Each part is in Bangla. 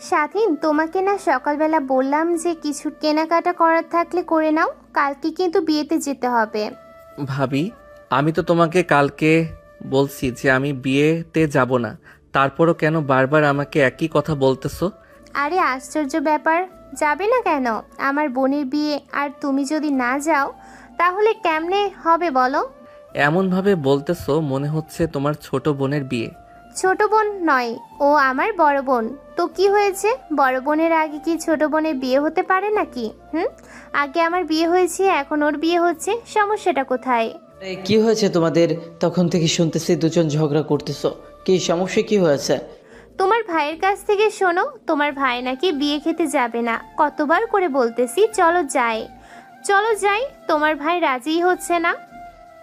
স্বাধীন, তোমাকে না সকালবেলা বললাম যে কিছু কেনাকাটা করার থাকলে করে নাও, কালকে কিন্তু বিয়েতে যেতে হবে। ভাবি, আমি তো তোমাকে কালকে বলছি যে আমি বিয়েতে যাব না, তারপরও কেন বারবার আমাকে একই কথা বলতেছো? আরে আশ্চর্য ব্যাপার, যাবে না কেন? আমার বোনের বিয়ে, আর তুমি যদি না যাও তাহলে কেমনে হবে বলো? এমনভাবে বলতেছো মনে হচ্ছে তোমার ছোট বোনের বিয়ে। ছোট বোন নয়, ও আমার বড় বোন। তো কি হয়েছে, বড় বোনের আগে কি ছোট বোনের বিয়ে হতে পারে নাকি? আগে আমার বিয়ে হয়েছে, এখন ওর বিয়ে হচ্ছে, সমস্যাটা কোথায়? কি হয়েছে তোমাদের? তখন থেকে শুনতেছি দুজন ঝগড়া করতেছো। কি সমস্যা, কি হয়েছে? তোমার ভাইয়ের কাছ থেকে শোনো, তোমার ভাই নাকি বিয়ে খেতে যাবে না। কতবার করে বলতেছি চলো যাই, চলো যাই, তোমার ভাই রাজিই হচ্ছে না।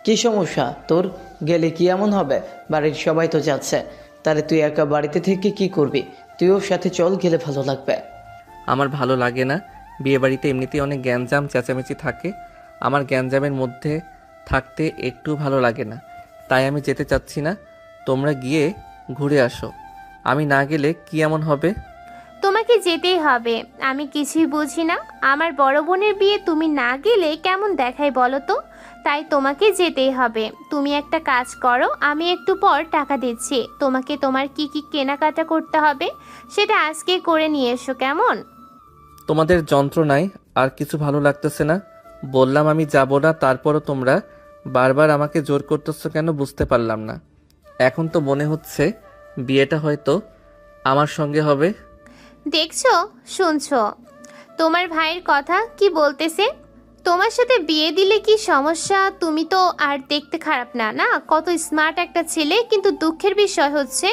কি সমস্যা তোর? গেলে কি এমন হবে? বাড়ির সবাই তো যাচ্ছে, তাহলে তুই একা বাড়িতে থেকে কি করবি? তুইও সাথে চল, গেলে ভালো লাগবে। আমার ভালো লাগে না। বিয়েবাড়িতে এমনিতেই অনেক গ্যাঞ্জাম চেঁচামেচি থাকে, আমার গ্যাঞ্জামের মধ্যে থাকতে একটু ভালো লাগে না, তাই আমি যেতে চাচ্ছি না। তোমরা গিয়ে ঘুরে আসো, আমি না গেলে কি এমন হবে? তোমাকে যেতেই হবে, আমি কিছুই বুঝি না। আমার বড় বোনের বিয়ে তুমি না গেলে কেমন দেখায় বলো তো? তাই তোমাকে যেতেই হবে। তুমি একটা কাজ করো, আমি একটু পর টাকা দিচ্ছি তোমাকে, তোমার কি কি কেনাকাটা করতে হবে সেটা আজকে করে নিয়ে এসো, কেমন? তোমাদের যন্ত্রণায় আর কিছু ভালো লাগতেছে না। বললাম আমি যাব না, তারপরও তোমরা বারবার আমাকে জোর করতেছো কেন বুঝতে পারলাম না। এখন তো মনে হচ্ছে বিয়েটা হয়তো আমার সঙ্গে হবে। দেখছো, শুনছো তোমার ভাইয়ের কথা কি বলতেছে? তোমার সাথে বিয়ে দিলে কি সমস্যা? তুমি তো আর দেখতে খারাপ না, না কত স্মার্ট একটা ছেলে, কিন্তু দুঃখের বিষয় হচ্ছে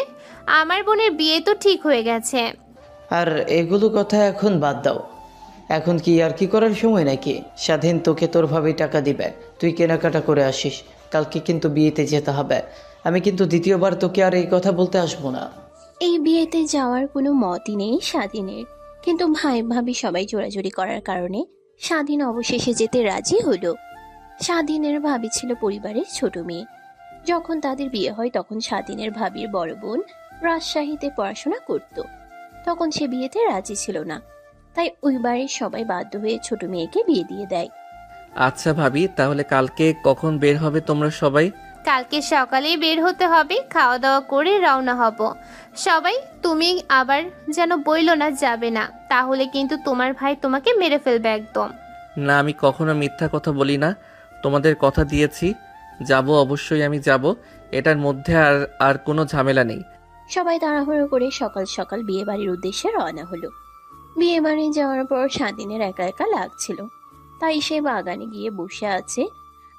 আমার বোনের বিয়ে তো ঠিক হয়ে গেছে। আর এগুলো কথা এখন বাদ দাও। এখন কি আর কি করার সময় নাকি? স্বাধীন, তোকে তোর ভাবেই টাকা দিবে, তুই কেনাকাটা করে আসিস। কালকে কিন্তু বিয়েতে যেতে হবে। আমি কিন্তু দ্বিতীয়বার তোকে আর এই কথা বলতে আসবো না। এই বিয়েতে যাওয়ার কোনো মতই নেই স্বাধীনের, কিন্তু ভাই ভাবি সবাই জোরাজুরি করার কারণে স্বাধীন অবশেষে যেতে রাজি হলো। স্বাধীনের ভাবি ছিল পরিবারের ছোট মেয়ে। যখন তাদের বিয়ে হয় তখন স্বাধীনের ভাবির বড় বোন রাজশাহীতে পড়াশোনা করত। তখন সে বিয়েতে রাজি ছিল না, তাই ওই বাড়ির সবাই বাধ্য হয়ে ছোট মেয়েকে বিয়ে দিয়ে দেয়। আচ্ছা ভাবি, তাহলে কালকে কখন বের হবে তোমরা সবাই? কালকে সকালেই বের হতে হবে, খাওয়া দাওয়া করে রওনা হব সবাই। তুমি আবার যেন বইলো না যাবে না, তাহলে কিন্তু তোমার ভাই তোমাকে মেরে ফেলবে একদম। না, আমি কখনো মিথ্যা কথা বলি না। তোমাদের কথা দিয়েছি, যাব, অবশ্যই আমি যাব। এটার মধ্যে আর আর কোনো ঝামেলা নেই। সবাই তাড়াহুড়ো করে সকাল সকাল বিয়ে বাড়ির উদ্দেশ্যে রওনা হলো। বিয়ে বাড়ি যাওয়ার পর স্বাধীনের একা একা লাগছিল, তাই সে বাগানে গিয়ে বসে আছে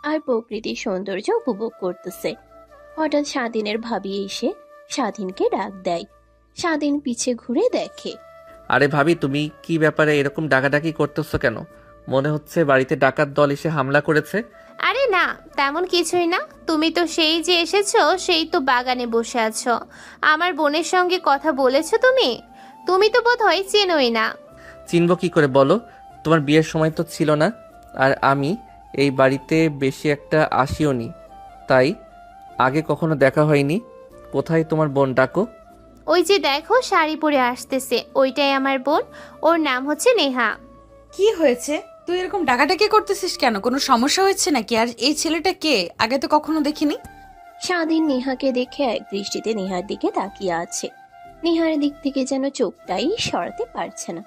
আর প্রকৃতির সৌন্দর্য উপভোগ করতেছে। হঠাৎ স্বাধীনের ভাবি এসে স্বাধীনকে ডাক দেয়। স্বাধীন পিছে ঘুরে দেখে। আরে ভাবি, তুমি কি ব্যাপারে এরকম ডাকাডাকি করতেছো কেন? মনে হচ্ছে বাড়িতে ডাকাত দল এসে হামলা করেছে। আরে না, তেমন কিছুই না। তুমি তো সেই যে এসেছো, সেই তো বাগানে বসে আছো। আমার বোনের সঙ্গে কথা বলেছো তুমি? তুমি তো বোধহয় চেনোই না। চিনব কি করে বলো? তোমার বিয়ের সময় তো ছিল না, আর আমি এই বাড়িতে বেশি একটা আসিও নি, তাই আগে কখনো দেখা হয়নি। কোথায় তোমার বোন, ডাকো। ওই যে দেখো শাড়ি পরে আসতেছে, ওইটাই আমার বোন, ওর নাম হচ্ছে নেহা। কি হয়েছে? তুই এরকম ডাকাডাকি করতেছিস কেন? কোনো সমস্যা হচ্ছে নাকি? আর এই ছেলেটা কে? আগে তো কখনো দেখিনি। স্বাধীন নেহাকে দেখে এক দৃষ্টিতে নেহার দিকে তাকিয়ে আছে। নেহার দিক থেকে যেন চোখটাই সরাতে পারছে না।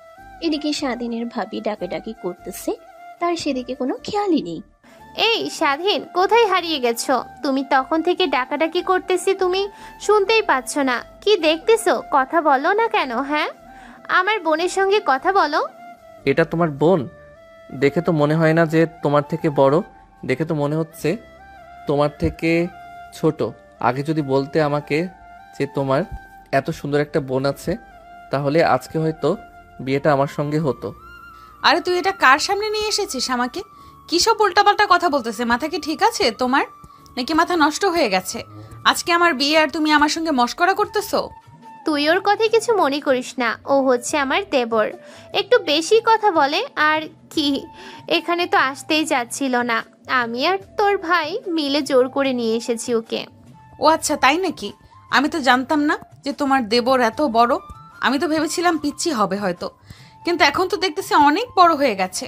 এদিকে স্বাধীনের ভাবি ডাকাডাকি করতেছে, তার সেদিকে কোনো খেয়ালই নেই। এই স্বাধীন, কোথায় হারিয়ে গেছো? তুমি তখন থেকে ডাকাডাকি করতেছি, তুমি শুনতেই পাচ্ছ না? কি দেখতেছো? কথা বলো না কেন? হ্যাঁ, আমার বোনের সঙ্গে কথা বলো। এটা তোমার বোন? দেখে তো মনে হয় না যে তোমার থেকে বড়, দেখে তো মনে হচ্ছে তোমার থেকে ছোট। আগে যদি বলতে আমাকে যে তোমার এত সুন্দর একটা বোন আছে, তাহলে আজকে হয়তো বিয়েটা আমার সঙ্গে হতো। আরে তুই এটা কার সামনে নিয়ে এসেছিস আমাকে? কি সব উল্টাপাল্টা কথা বলতেছে? মাথা কি ঠিক আছে তোমার, নাকি মাথা নষ্ট হয়ে গেছে? আজকে আমার বিয়ে আর তুমি আমার সঙ্গে মশকরা করতেছো? তুই ওর কথায় কিছু মনে করিস না, ও হচ্ছে আমার দেবর, একটু বেশি কথা বলে। আর কি, এখানে তো আসতেই যাচ্ছিল না, আমি আর তোর ভাই মিলে জোর করে নিয়ে এসেছি ওকে। ও আচ্ছা, তাই নাকি? আমি তো জানতাম না যে তোমার দেবর এত বড়। আমি তো ভেবেছিলাম পিচ্ছি হবে হয়তো, কিন্তু এখন তো দেখতেছি অনেক বড় হয়ে গেছে।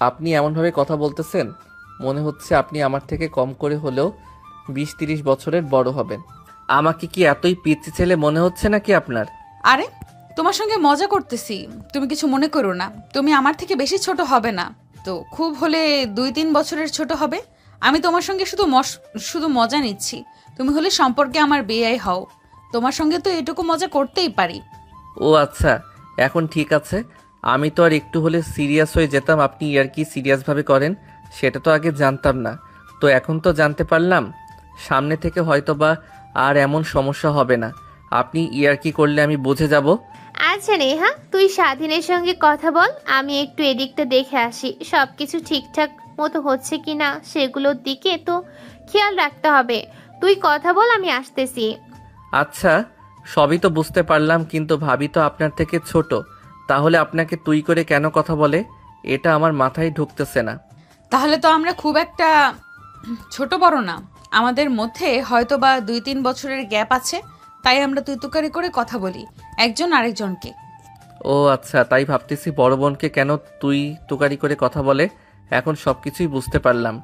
আপনি এমনভাবে কথা বলতেছেন মনে হচ্ছে আপনি আমার থেকে কম করে হলেও 20-30 বছরের বড় হবেন। আমাকে কি এতই পিচ্ছি ছেলে মনে হচ্ছে নাকি আপনার? আরে তোমার সঙ্গে মজা করতেছি, তুমি কিছু মনে করো না। তুমি আমার থেকে বেশি ছোট হবে না তো, খুব হলে 2-3 বছরের ছোট হবে। আমি তোমার সঙ্গে শুধু মজা নিচ্ছি। তুমি হলে সম্পর্কে আমার বেয়াই হও, তোমার সঙ্গে তো এটুকু মজা করতেই পারি। ও আচ্ছা, এখন ঠিক আছে। আমি তো আর একটু হলে সিরিয়াস হয়ে যেতাম আপনি ইয়ার্কি সিরিয়াসভাবে করেন, সেটা তো আগে জানতাম না। তো এখন তো জানতে পারলাম। সামনে থেকে হয়তো বা আর এমন সমস্যা হবে না। আপনি ইয়ার্কি করলে আমি বুঝে যাব। আচ্ছা নেহা, তুই স্বাধীনের সঙ্গে কথা বল, আমি একটু এদিকটা দেখে আসি সব কিছু ঠিকঠাক মতো হচ্ছে কি না সেগুলোর দিকে তো খেয়াল রাখতে হবে। তুই কথা বল, আমি আসতেছি। আচ্ছা, সবই তো বুঝতে পারলাম, কিন্তু ভাবি তো আপনার থেকে ছোট, তাহলে আপনাকে তুই করে কেন কথা বলে? এটা আমার মাথায় ঢুকতেছে না। তাহলে তো আমরা খুব একটা ছোট বড় না, আমাদের মধ্যে হয়তো বা 2-3 বছরের গ্যাপ আছে, তাই আমরা তুই তুকারি করে কথা বলি একজন আরেকজনকে। ও আচ্ছা, তাই ভাবতেছি বড় বোনকে কেন তুই তুকারি করে কথা বলে। এখন সবকিছুই বুঝতে পারলাম।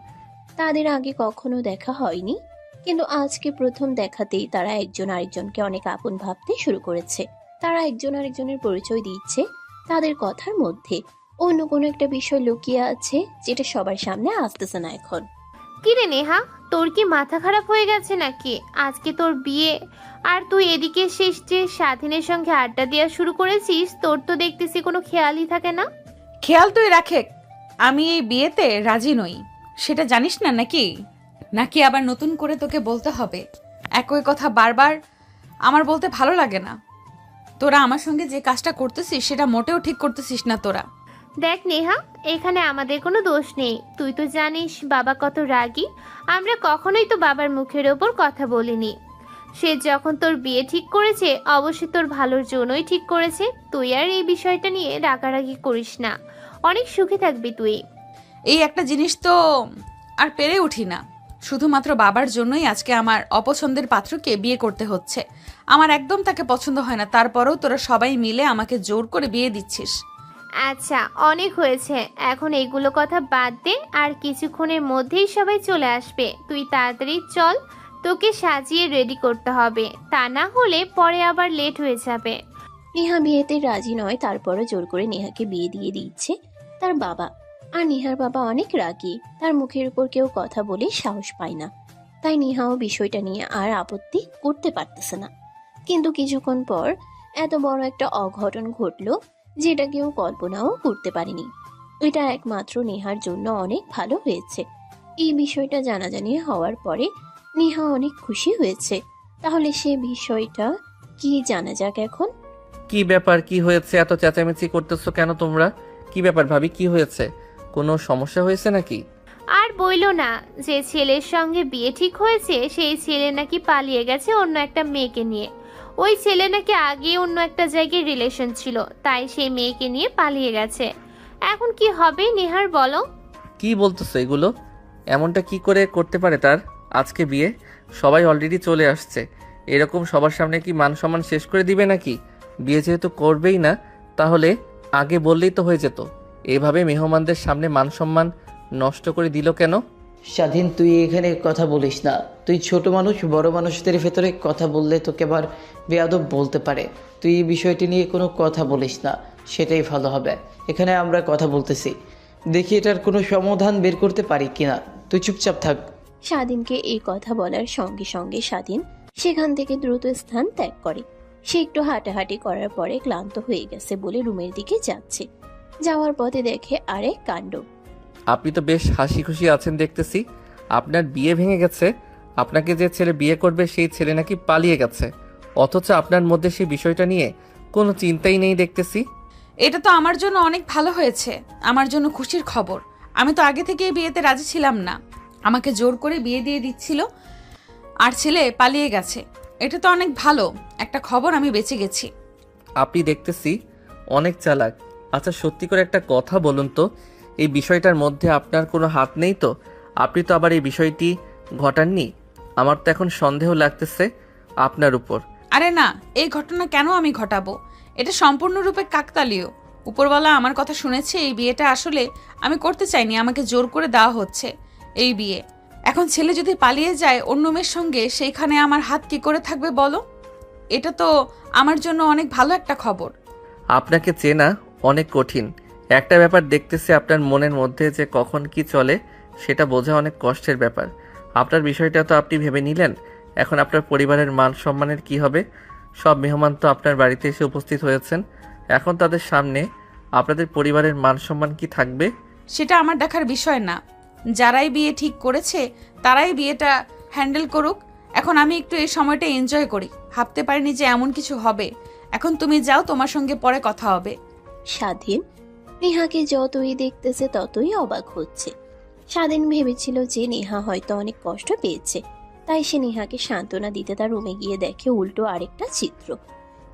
তাদের আগে কখনো দেখা হয়নি, কিন্তু আজকে প্রথম দেখাতেই তারা একজন আরেকজনকে অনেক আপন ভাবতে শুরু করেছে। তারা একজন আরেকজনের পরিচয় দিচ্ছে তাদের কথার মধ্যে অন্য কোনো একটা বিষয় লুকিয়ে আছে, যেটা সবার সামনে আসতেছে না এখন। কিরে নেহা, তোর কি মাথা খারাপ হয়ে গেছে নাকি? আজকে তোর বিয়ে আর তুই এদিকে শেষ যে স্বাধীনের সঙ্গে আড্ডা দেওয়া শুরু করেছিস, তোর তো দেখতেছি কোনো খেয়ালই থাকে না। খেয়াল তুই রাখে, আমি এই বিয়েতে রাজি নই, সেটা জানিস না নাকি? নাকি আবার নতুন করে তোকে বলতে হবে? একই কথা বারবার আমার বলতে ভালো লাগে না। তোরা আমার সঙ্গে যে কাজটা করতেছিস সেটা মোটেও ঠিক করতেছিস না তোরা। দেখ নেহা, এখানে আমাদের কোনো দোষ নেই। তুই তো জানিস বাবা কত রাগী। আমরা কখনোই তো বাবার মুখের ওপর কথা বলিনি। সে যখন তোর বিয়ে ঠিক করেছে অবশ্যই তোর ভালোর জন্যই ঠিক করেছে। তুই আর এই বিষয়টা নিয়ে রাগারাগি করিস না, অনেক সুখে থাকবি তুই। এই একটা জিনিস তো আর পেরে উঠি না, শুধুমাত্র বাবার জন্যই আজকে আমার অপছন্দের পাত্রকে বিয়ে করতে হচ্ছে। আমার একদম তাকে পছন্দ হয় না, তারপরেও তোরা সবাই মিলে আমাকে জোর করে বিয়ে দিচ্ছিস। আচ্ছা, অনেক হয়েছে, এখন এইগুলো কথা বাদ দে। আর কিছুক্ষণের মধ্যেই সবাই চলে আসবে। তুই তাড়াতাড়ি চল, তোকে সাজিয়ে রেডি করতে হবে, তা না হলে পরে আবার লেট হয়ে যাবে। নেহা বিয়েতে রাজি নয়, তারপরও জোর করে নেহাকে বিয়ে দিয়ে দিচ্ছে তার বাবা। আর নেহার বাবা অনেক রাগী, তার মুখের উপর কেউ কথা বলে সাহস পায় না। তাই নেহাও বিষয়টা নিয়ে আর আপত্তি করতে পারতেছে না। কিন্তু কিছুক্ষণ পর এত বড় একটা অঘটন ঘটলো, যেটা কেউ কল্পনাও করতে পারেনি। এটা একমাত্র নেহার জন্য অনেক ভালো হয়েছে। এই বিষয়টা জানাজানি হওয়ার পরে নেহা অনেক খুশি হয়েছে। তাহলে সে বিষয়টা কি জানা যাক এখন। কি ব্যাপার, কি হয়েছে? এত চেঁচামেচি করতেছো কেন তোমরা? কি ব্যাপার ভাবি, কি হয়েছে? কোনো সমস্যা হয়েছে নাকি? আর বইলো না, যে ছেলের সঙ্গে বিয়ে ঠিক হয়েছে সেই ছেলে নাকি পালিয়ে গেছে অন্য একটা মেয়েকে নিয়ে। ওই ছেলে নাকি আগে অন্য একটা জায়গায় রিলেশন ছিল, তাই সেই মেয়েকে নিয়ে পালিয়ে গেছে। এখন কি হবে নেহার বলো? কি বলতেছো এগুলো? এমনটা কি করে করতে পারে তার? আজকে বিয়ে, সবাই অলরেডি চলে আসছে, এরকম সবার সামনে কি মান সম্মান শেষ করে দিবে নাকি? বিয়ে যেহেতু করবেই না, তাহলে আগে বললেই তো হয়ে যেত। এভাবে মেহমানদের সামনে মান সম্মান নষ্ট করে দিল কেন? স্বাধীন, তুই এখানে কথা বলিস না। তুই ছোট মানুষ, বড় মানুষদের ভেতরে কথা বললে তোকে আবার বেয়াদব বলতে পারে। তুই এই বিষয়টি নিয়ে কোনো কথা বলিস না, সেটাই ভালো হবে। এখানে আমরা কথা বলতেছি, দেখি এটার কোনো সমাধান বের করতে পারি কিনা। তুই চুপচাপ থাক। স্বাধীনকে এই কথা বলার সঙ্গে সঙ্গে স্বাধীন সেখান থেকে দ্রুত স্থান ত্যাগ করে। সে একটু হাঁটাহাঁটি করার পরে ক্লান্ত হয়ে গেছে বলে রুমের দিকে যাচ্ছে। যাওয়ার পথে দেখে আরেক কাণ্ড। আপনি তো বেশ হাসি খুশি আছেন দেখতেছি। আপনার বিয়ে ভেঙে গেছে, আপনাকে যে ছেলে বিয়ে করবে সেই ছেলে নাকি পালিয়ে গেছে, অথচ আপনার মধ্যে সেই বিষয়টা নিয়ে কোনো চিন্তাই নেই দেখতেছি। এটা তো আমার জন্য অনেক ভালো হয়েছে, আমার জন্য খুশির খবর। আমি তো আগে থেকে এই বিয়েতে রাজি ছিলাম না, আমাকে জোর করে বিয়ে দিয়ে দিচ্ছিল আর ছেলে পালিয়ে গেছে। এটা তো অনেক ভালো একটা খবর, আমি বেঁচে গেছি। আপনি দেখতেছি অনেক চালাক। আচ্ছা সত্যি করে একটা কথা বলুন তো, এই বিষয়টার মধ্যে আপনার কোনো হাত নেই তো? আপনি তো আবার এই বিষয়টি ঘটাননি। আমার তো এখন সন্দেহ লাগতেছে আপনার উপর। আরে না, এই ঘটনা কেন আমি ঘটাবো? এটা সম্পূর্ণরূপে কাকতালীয়। উপরওয়ালা আমার কথা শুনেছে। এই বিয়েটা আসলে আমি করতে চাইনি, আমাকে জোর করে দেওয়া হচ্ছে এই বিয়ে। এখন ছেলে যদি পালিয়ে যায় অন্য মেয়ের সঙ্গে, সেইখানে আমার হাত কি করে থাকবে বলো? এটা তো আমার জন্য অনেক ভালো একটা খবর। আপনাকে চেনা অনেক কঠিন। একটা ব্যাপার দেখতেছি আপনার মনের মধ্যে যে কখন কি চলে সেটা বোঝা অনেক কষ্টের ব্যাপার। আপনার বিষয়টা তো আপনি ভেবে নিলেন, এখন আপনার পরিবারের মান সম্মানের কি হবে? সব মেহমান তো আপনার বাড়িতে এসে উপস্থিত হয়েছেন, এখন তাদের সামনে আপনাদের পরিবারের মান সম্মান কি থাকবে? সেটা আমার দেখার বিষয় না। যারাই বিয়ে ঠিক করেছে তারাই বিয়েটা হ্যান্ডেল করুক। এখন আমি একটু এই সময়টা এনজয় করি। ভাবতে পারিনি যে এমন কিছু হবে। এখন তুমি যাও, তোমার সঙ্গে পরে কথা হবে। স্বাধীন নেহাকে যতই দেখতেছে ততই অবাক হচ্ছে। স্বাধীন ভেবেছিল যে নেহা হয়তো অনেক কষ্ট পেয়েছে, তাই সে নেহাকে সান্ত্বনা দিতে তার রুমে গিয়ে দেখে উল্টো আরেকটা চিত্র।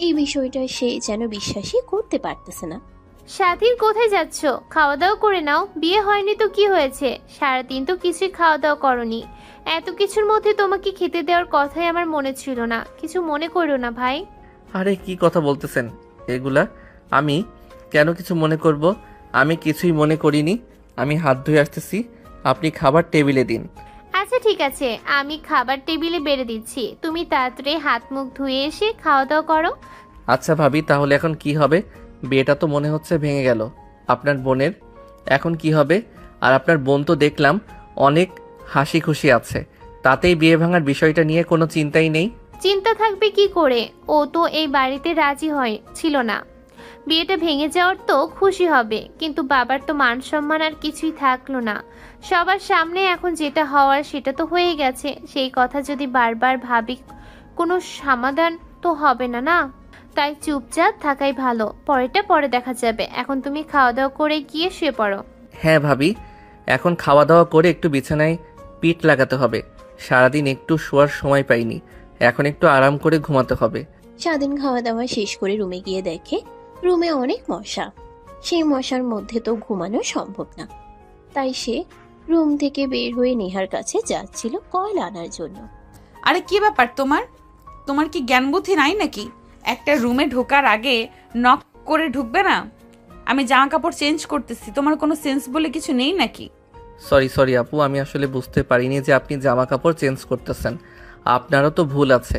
এই বিষয়টা সে যেন বিশ্বাসই করতে পারতেছে না। স্বাধীন কোথায় যাচ্ছ? খাওয়া দাওয়া করে নাও। বিয়ে হয়নি তো কি হয়েছে? সারাদিন তো কিছুই খাওয়া দাওয়া করনি। এত কিছুর মধ্যে তোমাকে খেতে দেওয়ার কথাই আমার মনে ছিল না। কিছু মনে করো না ভাই। আরে কি কথা বলতেছেন এগুলা? আমি কেন কিছু মনে করব? আমি কিছুই মনে করিনি। আমি হাত ধুয়ে আসতেছি, আপনি খাবার টেবিলে দিন। আচ্ছা ঠিক আছে, আমি খাবার টেবিলে বেড়ে দিচ্ছি। তুমি তাড়াতাড়ি হাত মুখ ধুয়ে এসে খাওয়া দাওয়া করো। আচ্ছা ভাবি, তাহলে এখন কি হবে? বিয়েটা তো মনে হচ্ছে ভেঙে গেল আপনার বোনের। এখন কি হবে? আর আপনার বোন তো দেখলাম অনেক হাসি খুশি আছে, তাতেই বিয়ে ভাঙার বিষয়টা নিয়ে কোনো চিন্তাই নেই। চিন্তা থাকবে কি করে? ও তো এই বাড়িতে রাজি ছিল না। বিয়েটা ভেঙে যাওয়ার তো খুশি হবে, কিন্তু বাবার তো মান সম্মান আর কিছুই থাকলো না। সবার সামনে এখন যেটা হওয়ার সেটা তো হয়ে গেছে। সেই কথা যদি বারবার ভাবি কোনো সমাধান তো হবে না, না? তাই চুপচাপ থাকাই ভালো। পরেটা পরে দেখা যাবে। এখন তুমি খাওয়া দাওয়া করে গিয়ে শুয়ে পড়ো। হ্যাঁ ভাবি, এখন খাওয়া দাওয়া করে একটু বিছানায় পিঠ লাগাতে হবে। সারাদিন একটু শোয়ার সময় পাইনি, এখন একটু আরাম করে ঘুমাতে হবে। স্বাধীন খাওয়া দাওয়া শেষ করে রুমে গিয়ে দেখে রুমে অনেক মশা। সেই মশার মধ্যে তো ঘুমানো সম্ভব না, তাই সে রুম থেকে বের হয়ে নেহার কাছে যাচ্ছিল কয়েল আনার জন্য। আরে কি ব্যাপার তোমার? তোমার কি জ্ঞান বুদ্ধি নাই নাকি? একটা রুমে ঢোকার আগে নক করে ঢুকবে না? আমি জামা কাপড় চেঞ্জ করতেছি, তোমার কোনো সেন্স বলে কিছু নেই নাকি? সরি আপু, আমি আসলে বুঝতে পারিনি যে আপনি জামা কাপড় চেঞ্জ করতেছেন। আপনারও তো ভুল আছে,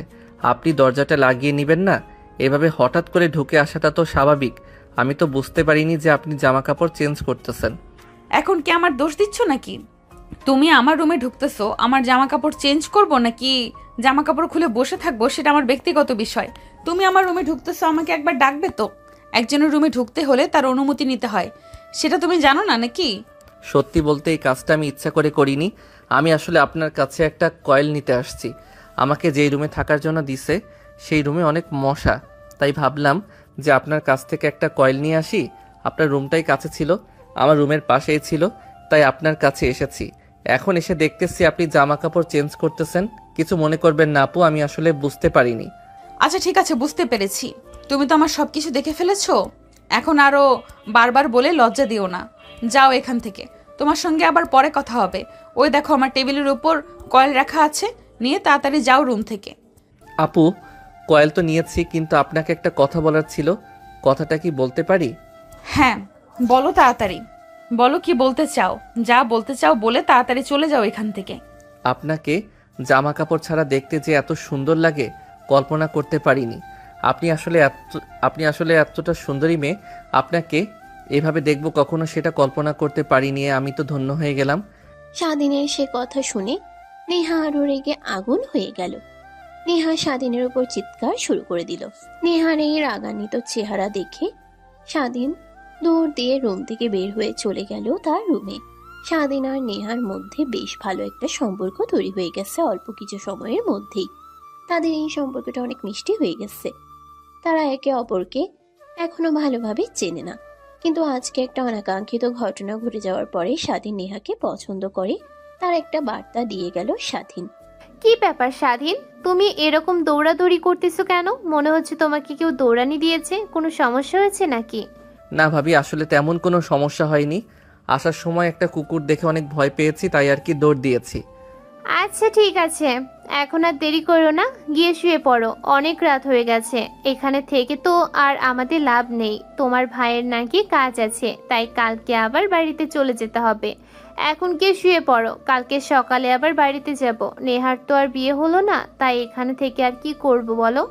আপনি দরজাটা লাগিয়ে নেবেন না? এভাবে হঠাৎ করে ঢুকে আসাটা তো স্বাভাবিক। আমি তো বুঝতে পারিনি যে আপনি জামা কাপড় চেঞ্জ করতেছেন। এখন কি আমার দোষ দিচ্ছ নাকি? তুমি আমার রুমে ঢুকতেছো, আমার জামা কাপড় চেঞ্জ করবো নাকি জামা কাপড় খুলে বসে থাকবো সেটা আমার ব্যক্তিগত বিষয়। তুমি আমার রুমে ঢুকতেছো, আমাকে একবার ডাকবে তো? একজনের রুমে ঢুকতে হলে তার অনুমতি নিতে হয়, সেটা তুমি জানো না নাকি? সত্যি বলতে এই কাজটা আমি ইচ্ছা করে করিনি। আমি আসলে আপনার কাছে একটা কয়েল নিতে আসছি। আমাকে যেই রুমে থাকার জন্য দিছে সেই রুমে অনেক মশা, তাই ভাবলাম যে আপনার কাছ থেকে একটা কয়েল নিয়ে আসি। আপনার রুমটাই কাছে ছিল, আমার রুমের পাশেই ছিল, তাই আপনার কাছে এসেছি। এখন এসে দেখতেছি আপনি জামা কাপড় চেঞ্জ করতেছেন। কিছু মনে করবেন না আপু, আমি আসলে বুঝতে পারিনি। আচ্ছা ঠিক আছে, বুঝতে পেরেছি। তুমি তো আমার সবকিছু দেখে ফেলেছো। এখন আরো বারবার বলে লজ্জা দিও না। যাও এখান থেকে, তোমার সঙ্গে আবার পরে কথা হবে। ওই দেখো আমার টেবিলের উপর কয়েল রাখা আছে, নিয়ে তাড়াতাড়ি যাও রুম থেকে। আপু, কয়েল তো নিয়েছি, কিন্তু আপনাকে একটা কথা বলার ছিল। কথাটা কি বলতে পারি? হ্যাঁ বলো, তাড়াতাড়ি বলো কি বলতে চাও। যা বলতে চাও বলে তাড়াতাড়ি চলে যাও এখান থেকে। আপনাকে জামা কাপড় ছাড়া দেখতে যে এত সুন্দর লাগে কল্পনা করতে পারিনি। আপনি আসলে এতটা সুন্দরী মেয়ে, আপনাকে এভাবে দেখব কখনো সেটা কল্পনা করতে পারিনি। আমি তো ধন্য হয়ে গেলাম। স্বাধীনের সে কথা শুনে নেহা আরো রেগে আগুন হয়ে গেল। নেহা স্বাধীনের উপর চিৎকার শুরু করে দিল। নেহার এই রাগান্বিত চেহারা দেখে স্বাধীন দৌড় দিয়ে রুম থেকে বের হয়ে চলে গেল তার রুমে। স্বাধীন আর নেহার মধ্যে বেশ ভালো একটা সম্পর্ক তৈরি হয়ে গেছে অল্প কিছু সময়ের মধ্যেই। তাদের এই সম্পর্কটা অনেক মিষ্টি হয়ে গেছে। তারা একে অপরকে এখনো ভালোভাবে চেনে না, কিন্তু আজকে একটা অনাকাঙ্ক্ষিত ঘটনা ঘটে যাওয়ার পরে স্বাধীন নেহাকে পছন্দ করে, তার একটা বার্তা দিয়ে গেল স্বাধীন। কি ব্যাপার স্বাধীন, তুমি এরকম দৌড়াদৌড়ি করতেছো কেন? মনে হচ্ছে তোমাকে কেউ দৌড়ানি দিয়েছে। কোনো সমস্যা হয়েছে নাকি? না ভাবি, আসলে তেমন কোনো সমস্যা হয়নি। আসার সময় একটা কুকুর দেখে অনেক ভয় পেয়েছি, তাই আর কি দৌড় দিয়েছি। আচ্ছা ঠিক আছে, এখন আর দেরি করো না, গিয়ে শুয়ে পড়ো, অনেক রাত হয়ে গেছে। এখানে থেকে তো আর আমাদের লাভ নেই। তোমার ভাইয়ের নাকি কাজ আছে, তাই কালকে আবার বাড়িতে চলে যেতে হবে। এখন গিয়ে শুয়ে পড়ো, কালকে সকালে আবার বাড়িতে যাব। নেহার তো আর বিয়ে হলো না, তাই এখানে থেকে আর কি করব বলো।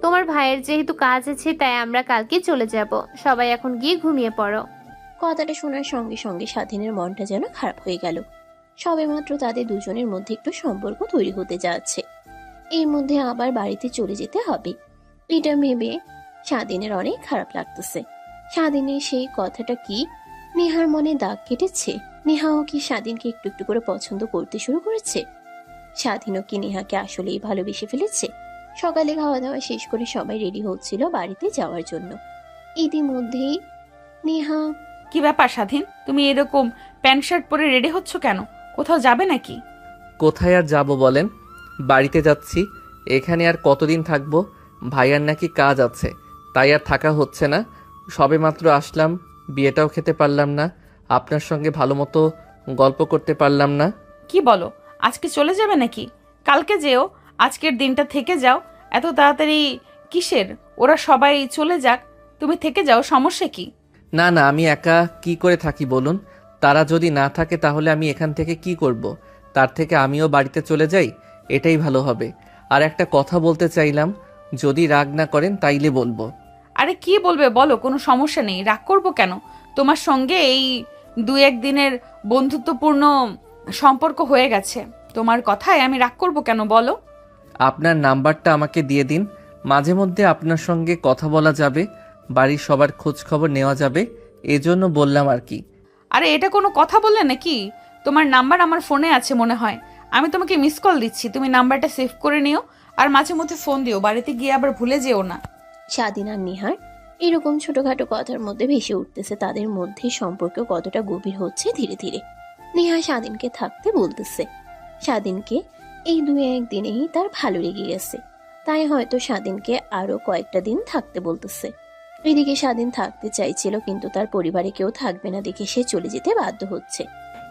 তোমার ভাইয়ের যেহেতু কাজ আছে, তাই আমরা কালকে চলে যাব। সবাই এখন গিয়ে ঘুমিয়ে পড়ো। কথাটা শোনার সঙ্গে সঙ্গে স্বাধীনের মনটা যেন খারাপ হয়ে গেল। সবেমাত্র তাদের দুজনের মধ্যে একটু সম্পর্ক তৈরি হতে যাচ্ছে, এর মধ্যে আবার বাড়িতে চলে যেতে হবে। এটা ভেবে স্বাধীনের অনেক খারাপ লাগতেছে। স্বাধীনের সেই কথাটা কি নেহার মনে দাগ কেটেছে? নেহাও কি স্বাধীনকে একটু একটু করে পছন্দ করতে শুরু করেছে? স্বাধীনও কি নেহাকে আসলেই ভালোবেসে ফেলেছে? সকালে খাওয়া দাওয়া শেষ করে সবাই রেডি হচ্ছিল বাড়িতে যাওয়ার জন্য। ইতিমধ্যেই নেহা, কি ব্যাপার স্বাধীন, তুমি এরকম প্যান্ট শার্ট পরে রেডি হচ্ছ কেন? কোথাও যাবে নাকি? কোথায় আর যাব বলেন, বাড়িতে যাচ্ছি। এখানে আর কতদিন থাকবো? ভাইয়ার নাকি কাজ আছে, তাই আর থাকা হচ্ছে না। সবেমাত্র আসলাম, বিয়েটাও খেতে পারলাম না, আপনার সঙ্গে ভালো মতো গল্প করতে পারলাম না। কি বলো, আজকে চলে যাবে নাকি? কালকে যেও, আজকের দিনটা থেকে যাও। এত তাড়াতাড়ি কিসের? ওরা সবাই চলে যাক, তুমি থেকে যাও, সমস্যা কি? না না, আমি একা কি করে থাকি বলুন? তারা যদি না থাকে তাহলে আমি এখান থেকে কি করব? তার থেকে আমিও বাড়িতে চলে যাই, এটাই ভালো হবে। আর একটা কথা বলতে চাইলাম, যদি রাগ না করেন তাইলে বলবো। আরে কি বলবে বলো, কোনো সমস্যা নেই, রাগ করবো কেন? তোমার সঙ্গে এই 2-1 দিনের বন্ধুত্বপূর্ণ সম্পর্ক হয়ে গেছে, তোমার কথায় আমি রাগ করবো কেন বলো? আপনার নাম্বারটা আমাকে দিয়ে দিন, মাঝে মধ্যে আপনার সঙ্গে কথা বলা যাবে, বাড়ির সবার খোঁজ খবর নেওয়া যাবে, এজন্য বললাম আর কি। আরে এটা কোনো কথা বললে নাকি? তোমার নাম্বার আমার ফোনে আছে মনে হয়, আমি তোমাকে মিস কল দিচ্ছি, তুমি নাম্বারটা সেভ করে নিও, আর মাঝে মধ্যে ফোন দিও, বাড়িতে গিয়ে আবার ভুলে যেও না। স্বাধীন আর নেহার এরকম ছোটখাটো কথার মধ্যে ভেসে উঠতেছে তাদের মধ্যে সম্পর্ক কতটা গভীর হচ্ছে ধীরে ধীরে। নেহা স্বাধীনকে থাকতে বলতেছে। স্বাধীনকে এই 2-1 দিনেই তার ভালো লেগে গেছে, তাই হয়তো স্বাধীনকে আরো কয়েকটা দিন থাকতে বলতেছে। এদিকে স্বাধীন থাকতে চাইছিল, কিন্তু তার পরিবারে কেউ থাকবে না দেখে সে চলে যেতে বাধ্য হচ্ছে।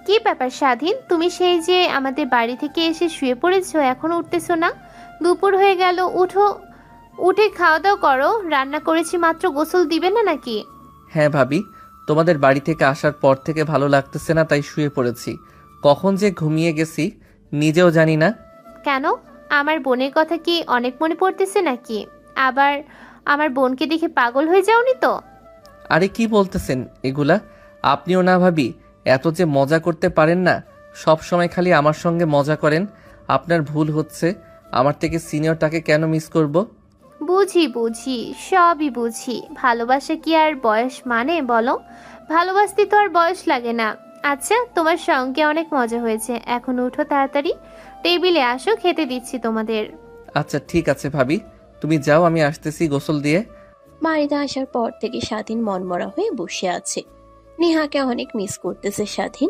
কি ব্যাপার স্বাধীন, তুমি সেই যে আমাদের বাড়ি থেকে এসে শুয়ে পড়েছো, এখন উঠতেছো না? দুপুর হয়ে গেল, উঠো, উঠে খাওয়া দাওয়া করো। রান্না করেছি মাত্র, গোসল দিবে না নাকি? হ্যাঁ ভাবি, তোমাদের বাড়ি থেকে আসার পর থেকে ভালো লাগতেছে না, তাই শুয়ে পড়েছি। কখন যে ঘুমিয়ে গেছি নিজেও জানি না। কেন, আমার বোনের কথা কি অনেক মনে পড়তেছে নাকি? আবার আমার বোনকে দেখে পাগল হয়ে যাওনি তো? আরে কি বলতেছেন এগুলা? আপনিও না ভাবি, এত যে মজা করতে পারেন না, সব সময় খালি আমার সঙ্গে মজা করেন। আপনার ভুল হচ্ছে, আমার থেকে সিনিয়রটাকে কেন মিস করব? বুঝি বুঝি, সবই বুঝি। ভালোবাসা কি আর বয়স মানে বলো? ভালোবাসতে তো আর বয়স লাগে না। আচ্ছা, তোমার সঙ্গে অনেক মজা হয়েছে, এখন উঠো তাড়াতাড়ি, টেবিলে আসো, খেতে দিচ্ছি তোমাদের। আচ্ছা ঠিক আছে ভাবি, তুমি যাও, আমি আসতেছি গোসল দিয়ে। বাড়িতে আসার পর থেকে স্বাধীন মনমরা হয়ে বসে আছে। নেহাকে অনেক মিস করতেছে স্বাধীন।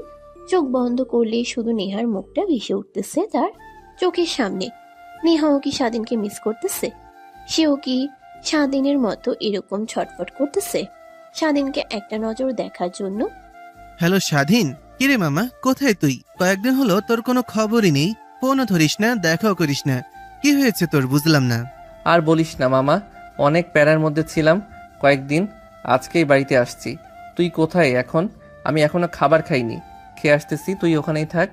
চোখ বন্ধ করলেই শুধু নেহার মুখটা ভেসে উঠতেছে তার চোখের সামনে। নেহাও কি স্বাধীনকে মিস করতেছে? সেও কি স্বাধীনের মতো এরকম ছটফট করতেছে স্বাধীনকে একটা নজর দেখার জন্য? হ্যালো স্বাধীন, কিরে মামা, কোথায় তুই? কয়েকদিন হলো তোর কোনো খবরই নেই, ফোনও ধরিস না, দেখাও করিস না। কি হয়েছে তোর, বুঝলাম না। আর বলিস না মামা, অনেক প্যারার মধ্যে ছিলাম কয়েকদিন, আজকেই বাড়িতে আসছি। তুই কোথায় এখন? আমি এখনো খাবার খাইনি, খেয়ে আসতেছি, তুই ওখানেই থাক।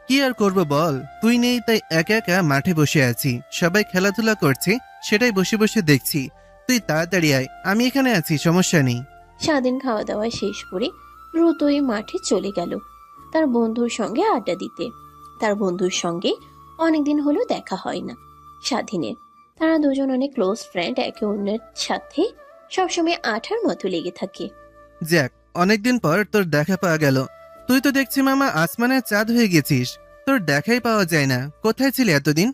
কি আর করব বল, তুই নেই তাই একা একা মাঠে বসে আছি, সবাই খেলাধুলা করছে, সেটাই বসে বসে দেখছি। তুই তাড়াতাড়ি আয়, আমি এখানে আছি, সমস্যা নেই। স্বাধীন খাওয়া দাওয়া শেষ করে দ্রুতই মাঠে চলে গেল তার বন্ধুর সঙ্গে আড্ডা দিতে। তার বন্ধুর সঙ্গে অনেকদিন হলো দেখা হয় না স্বাধীনের। তারা দুজন অনেক ক্লোজ ফ্রেন্ড, একে অন্যের সাথে সবসময় আঠার মতো লেগে থাকে। যাক, অনেকদিন পর তোর দেখা পাওয়া গেল। তুই তো দেখছি মামা আসমানের চাঁদ হয়ে গেছিস, তোর দেখাই পাওয়া যায় না। কোথায় ছিলি এতদিন?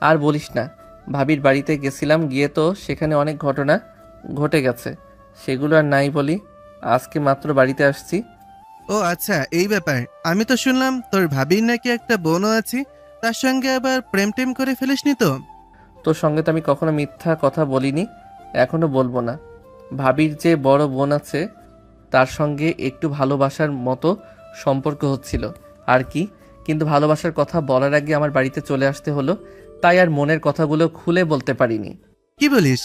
আর বলিস না, ভাবির বাড়িতে গেছিলাম, গিয়ে তো সেখানে অনেক ঘটনা ঘটে গেছে, সেগুলো আর নাই বলি। আজকে মাত্র বাড়িতে আসছি। ও আচ্ছা, এই ব্যাপার। আমি তো শুনলাম তোর ভাবির নাকি একটা বোনও আছে, তার সঙ্গে আবার প্রেম টেম করে ফেলিসনি তো? তোর সঙ্গে তো আমি কখনো মিথ্যা কথা বলিনি, এখনো বলবো না। ভাবির যে বড় বোন আছে, তার সঙ্গে একটু ভালোবাসার মতো সম্পর্ক হচ্ছিল আর কি, কিন্তু ভালোবাসার কথা বলার আগে আমার বাড়িতে চলে আসতে হলো, তাই আর মনের কথাগুলো খুলে বলতে পারিনি। কি বলিস?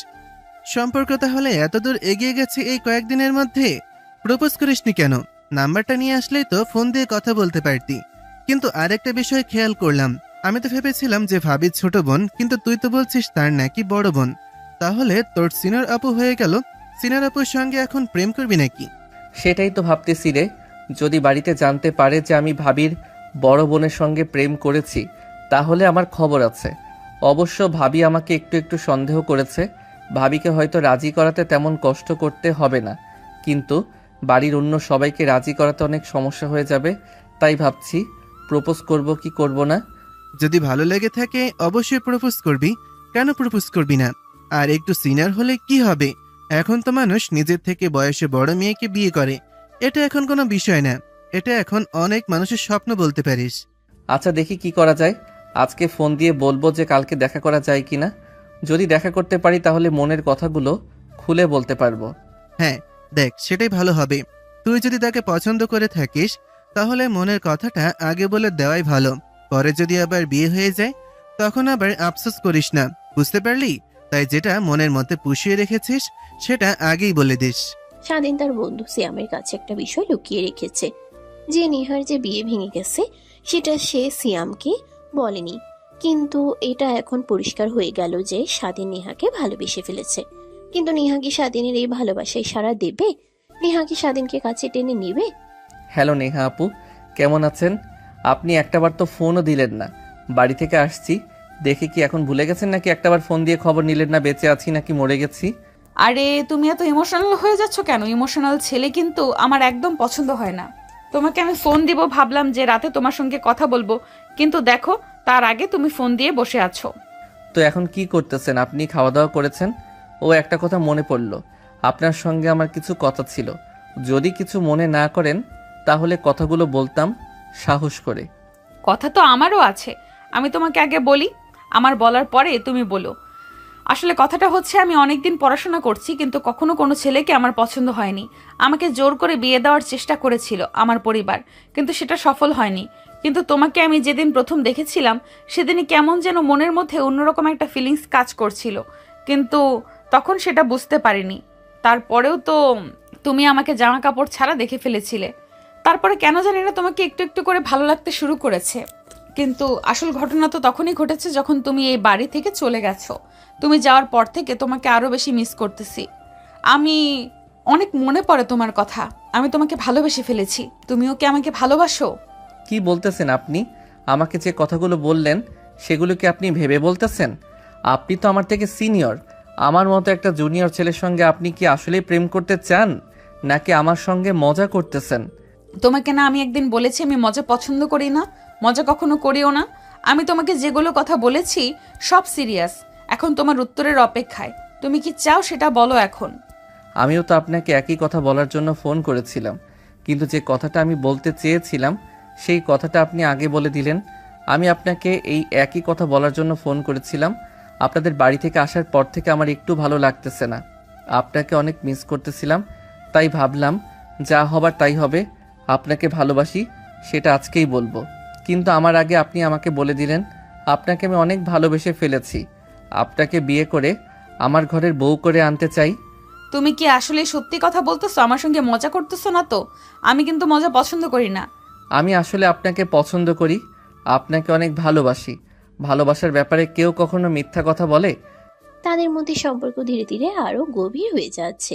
সম্পর্ক তাহলে এতদূর এগিয়ে গেছে এই কয়েকদিনের মধ্যে? প্রপোজ করিসনি কেন? নাম্বারটা নিয়ে আসলেই তো ফোন দিয়ে কথা বলতে পারতি। কিন্তু আরেকটা বিষয় খেয়াল করলাম, আমি তো ভেবেছিলাম যে ভাবির ছোট বোন, কিন্তু তুই তো বলছিস তার নাকি বড় বোন। তাহলে তোর সিনিয়র আপু হয়ে গেল, সিনিয়র আপুর সঙ্গে এখন প্রেম করবি নাকি? সেটাই তো ভাবতেছি রে, যদি বাড়িতে জানতে পারে যে আমি ভাবির বড় বোনের সঙ্গে প্রেম করেছি তাহলে আমার খবর আছে। অবশ্য ভাবি আমাকে একটু একটু সন্দেহ করেছে, ভাবিকে হয়তো রাজি করাতে তেমন কষ্ট করতে হবে না, কিন্তু বাড়ির অন্য সবাইকে রাজি করাতে অনেক সমস্যা হয়ে যাবে। তাই ভাবছি প্রপোজ করব কি করব না। যদি ভালো লেগে থাকে অবশ্যই প্রপোজ করবি, কেন প্রপোজ করবি না? আর একটু সিনিয়র হলে কি হবে? এখন তো মানুষ নিজের থেকে বয়সে বড় মেয়েকে বিয়ে করে, এটা এখন কোনো বিষয় না, এটা এখন অনেক মানুষের স্বপ্ন বলতে পারিস। আচ্ছা দেখি কি করা যায়, আজকে ফোন দিয়ে বলবো যে কালকে দেখা করা যায় কিনা। যদি দেখা করতে পারি তাহলে মনের কথাগুলো খুলে বলতে পারবো। হ্যাঁ দেখ, সেটাই ভালো হবে। তুই যদি তাকে পছন্দ করে থাকিস তাহলে মনের কথাটা আগে বলে দেওয়াই ভালো। পরে যদি আবার বিয়ে হয়ে যায় তখন আবার আফসোস করিস না, বুঝতে পারলি? তাই যেটা মনের মধ্যে পুষিয়ে রেখেছিস সেটা আগেই বলে দিস। স্বাধীন তার বন্ধু সিয়ামের কাছে একটা বিষয় লুকিয়ে রেখেছে, যে নিহার যে বিয়ে ভেঙে গেছে সেটা সে সিয়ামকে বলেনি। কিন্তু এটা এখন পরিষ্কার হয়ে গেল যে স্বাধীন নেহাকে ভালোবেসে ফেলেছে। কিন্তু নেহা কি স্বাধীনের এই ভালোবাসায় সাড়া দেবে? নেহা কি স্বাধীনকে কাছে টেনে নেবে? হ্যালো নেহা আপু, কেমন আছেন? আপনি একটাবার তো ফোনও দিলেন না। বাড়ি থেকে আসছি দেখে কি এখন ভুলে গেছেন নাকি একটাবার ফোন দিয়ে খবর নিলেন না বেঁচে আছি নাকি মরে গেছি? আরে তুমি এত ইমোশনাল হয়ে যাচ্ছ কেন? ইমোশনাল ছেলে কিন্তু আমার একদম পছন্দ হয় না। তোমাকে আমি ফোন দিব ভাবলাম যে রাতে তোমার সঙ্গে কথা বলবো, কিন্তু দেখো তার আগে তুমি ফোন দিয়ে বসে আছো। তো এখন কি করতেছেন? আপনি খাওয়া দাওয়া করেছেন? ও একটা কথা মনে পড়ল, আপনার সঙ্গে আমার কিছু কথা ছিল। যদি কিছু মনে না করেন তাহলে কথাগুলো বলতাম সাহস করে। কথা তো আমারও আছে, আমি তোমাকে আগে বলি, আমার বলার পরে তুমি বলো। আসলে কথাটা হচ্ছে, আমি অনেকদিন পড়াশোনা করছি কিন্তু কখনো কোনো ছেলেকে আমার পছন্দ হয়নি। আমাকে জোর করে বিয়ে দেওয়ার চেষ্টা করেছিল আমার পরিবার, কিন্তু সেটা সফল হয়নি। কিন্তু তোমাকে আমি যেদিন প্রথম দেখেছিলাম সেদিনই কেমন যেন মনের মধ্যে অন্যরকম একটা ফিলিংস কাজ করছিল, কিন্তু তখন সেটা বুঝতে পারিনি। তারপরেও তো তুমি আমাকে জামা কাপড় ছাড়া দেখে ফেলেছিলে। তারপরে কেন জানি না তোমাকে একটু একটু করে ভালো লাগতে শুরু করেছে। কিন্তু আসল ঘটনা তো তখনই ঘটেছে যখন তুমি এই বাড়ি থেকে চলে গেছো। তুমি যাওয়ার পর থেকে তোমাকে আরো বেশি মিস করতেছি। আমি অনেক মনে পড়ে তোমার কথা। আমি তোমাকে ভালোবেসে ফেলেছি, তুমিও কি আমাকে ভালোবাসো? কি বলতেছেন আপনি? আমাকে যে কথাগুলো বললেন সেগুলো কি আপনি ভেবে বলতেছেন? আপনি তো আমার থেকে সিনিয়র, আমার মতো একটা জুনিয়র ছেলের সঙ্গে আপনি কি আসলেই প্রেম করতে চান নাকি আমার সঙ্গে মজা করতেছেন? তোমাকে না আমি একদিন বলেছি আমি মজা পছন্দ করি না, মজা কখনো করিও না। আমি তোমাকে যেগুলো কথা বলেছি সব সিরিয়াস। এখন তোমার উত্তরের অপেক্ষায়, তুমি কি চাও সেটা বলো এখন। আমিও তো আপনাকে একই কথা বলার জন্য ফোন করেছিলাম, কিন্তু যে কথাটা আমি বলতে চেয়েছিলাম সেই কথাটা আপনি আগে বলে দিলেন। আমি আপনাকে এই একই কথা বলার জন্য ফোন করেছিলাম। আপনাদের বাড়ি থেকে আসার পর থেকে আমার একটু ভালো লাগতেছে না, আপনাকে অনেক মিস করতেছিলাম। তাই ভাবলাম যা হবার তাই হবে, আপনাকে ভালোবাসি সেটা আজকেই বলবো। কিন্তু আমার আগে আপনি আমাকে বলে দিলেন আপনাকে আমি অনেক ভালোবেসে ফেলেছি, আপনাকে বিয়ে করে আমার ঘরের বউ করে আনতে চাই। তুমি কি আসলে সত্যি কথা বলতেছো? আমার সঙ্গে মজা করতেছো না তো? আমি কিন্তু মজা পছন্দ করি না। আমি আসলে আপনাকে পছন্দ করি, আপনাকে অনেক ভালোবাসি। ভালোবাসার ব্যাপারে কেউ কখনো মিথ্যা কথা বলে? তাদের মধ্যে সম্পর্ক ধীরে ধীরে আরো গভীর হয়ে যাচ্ছে।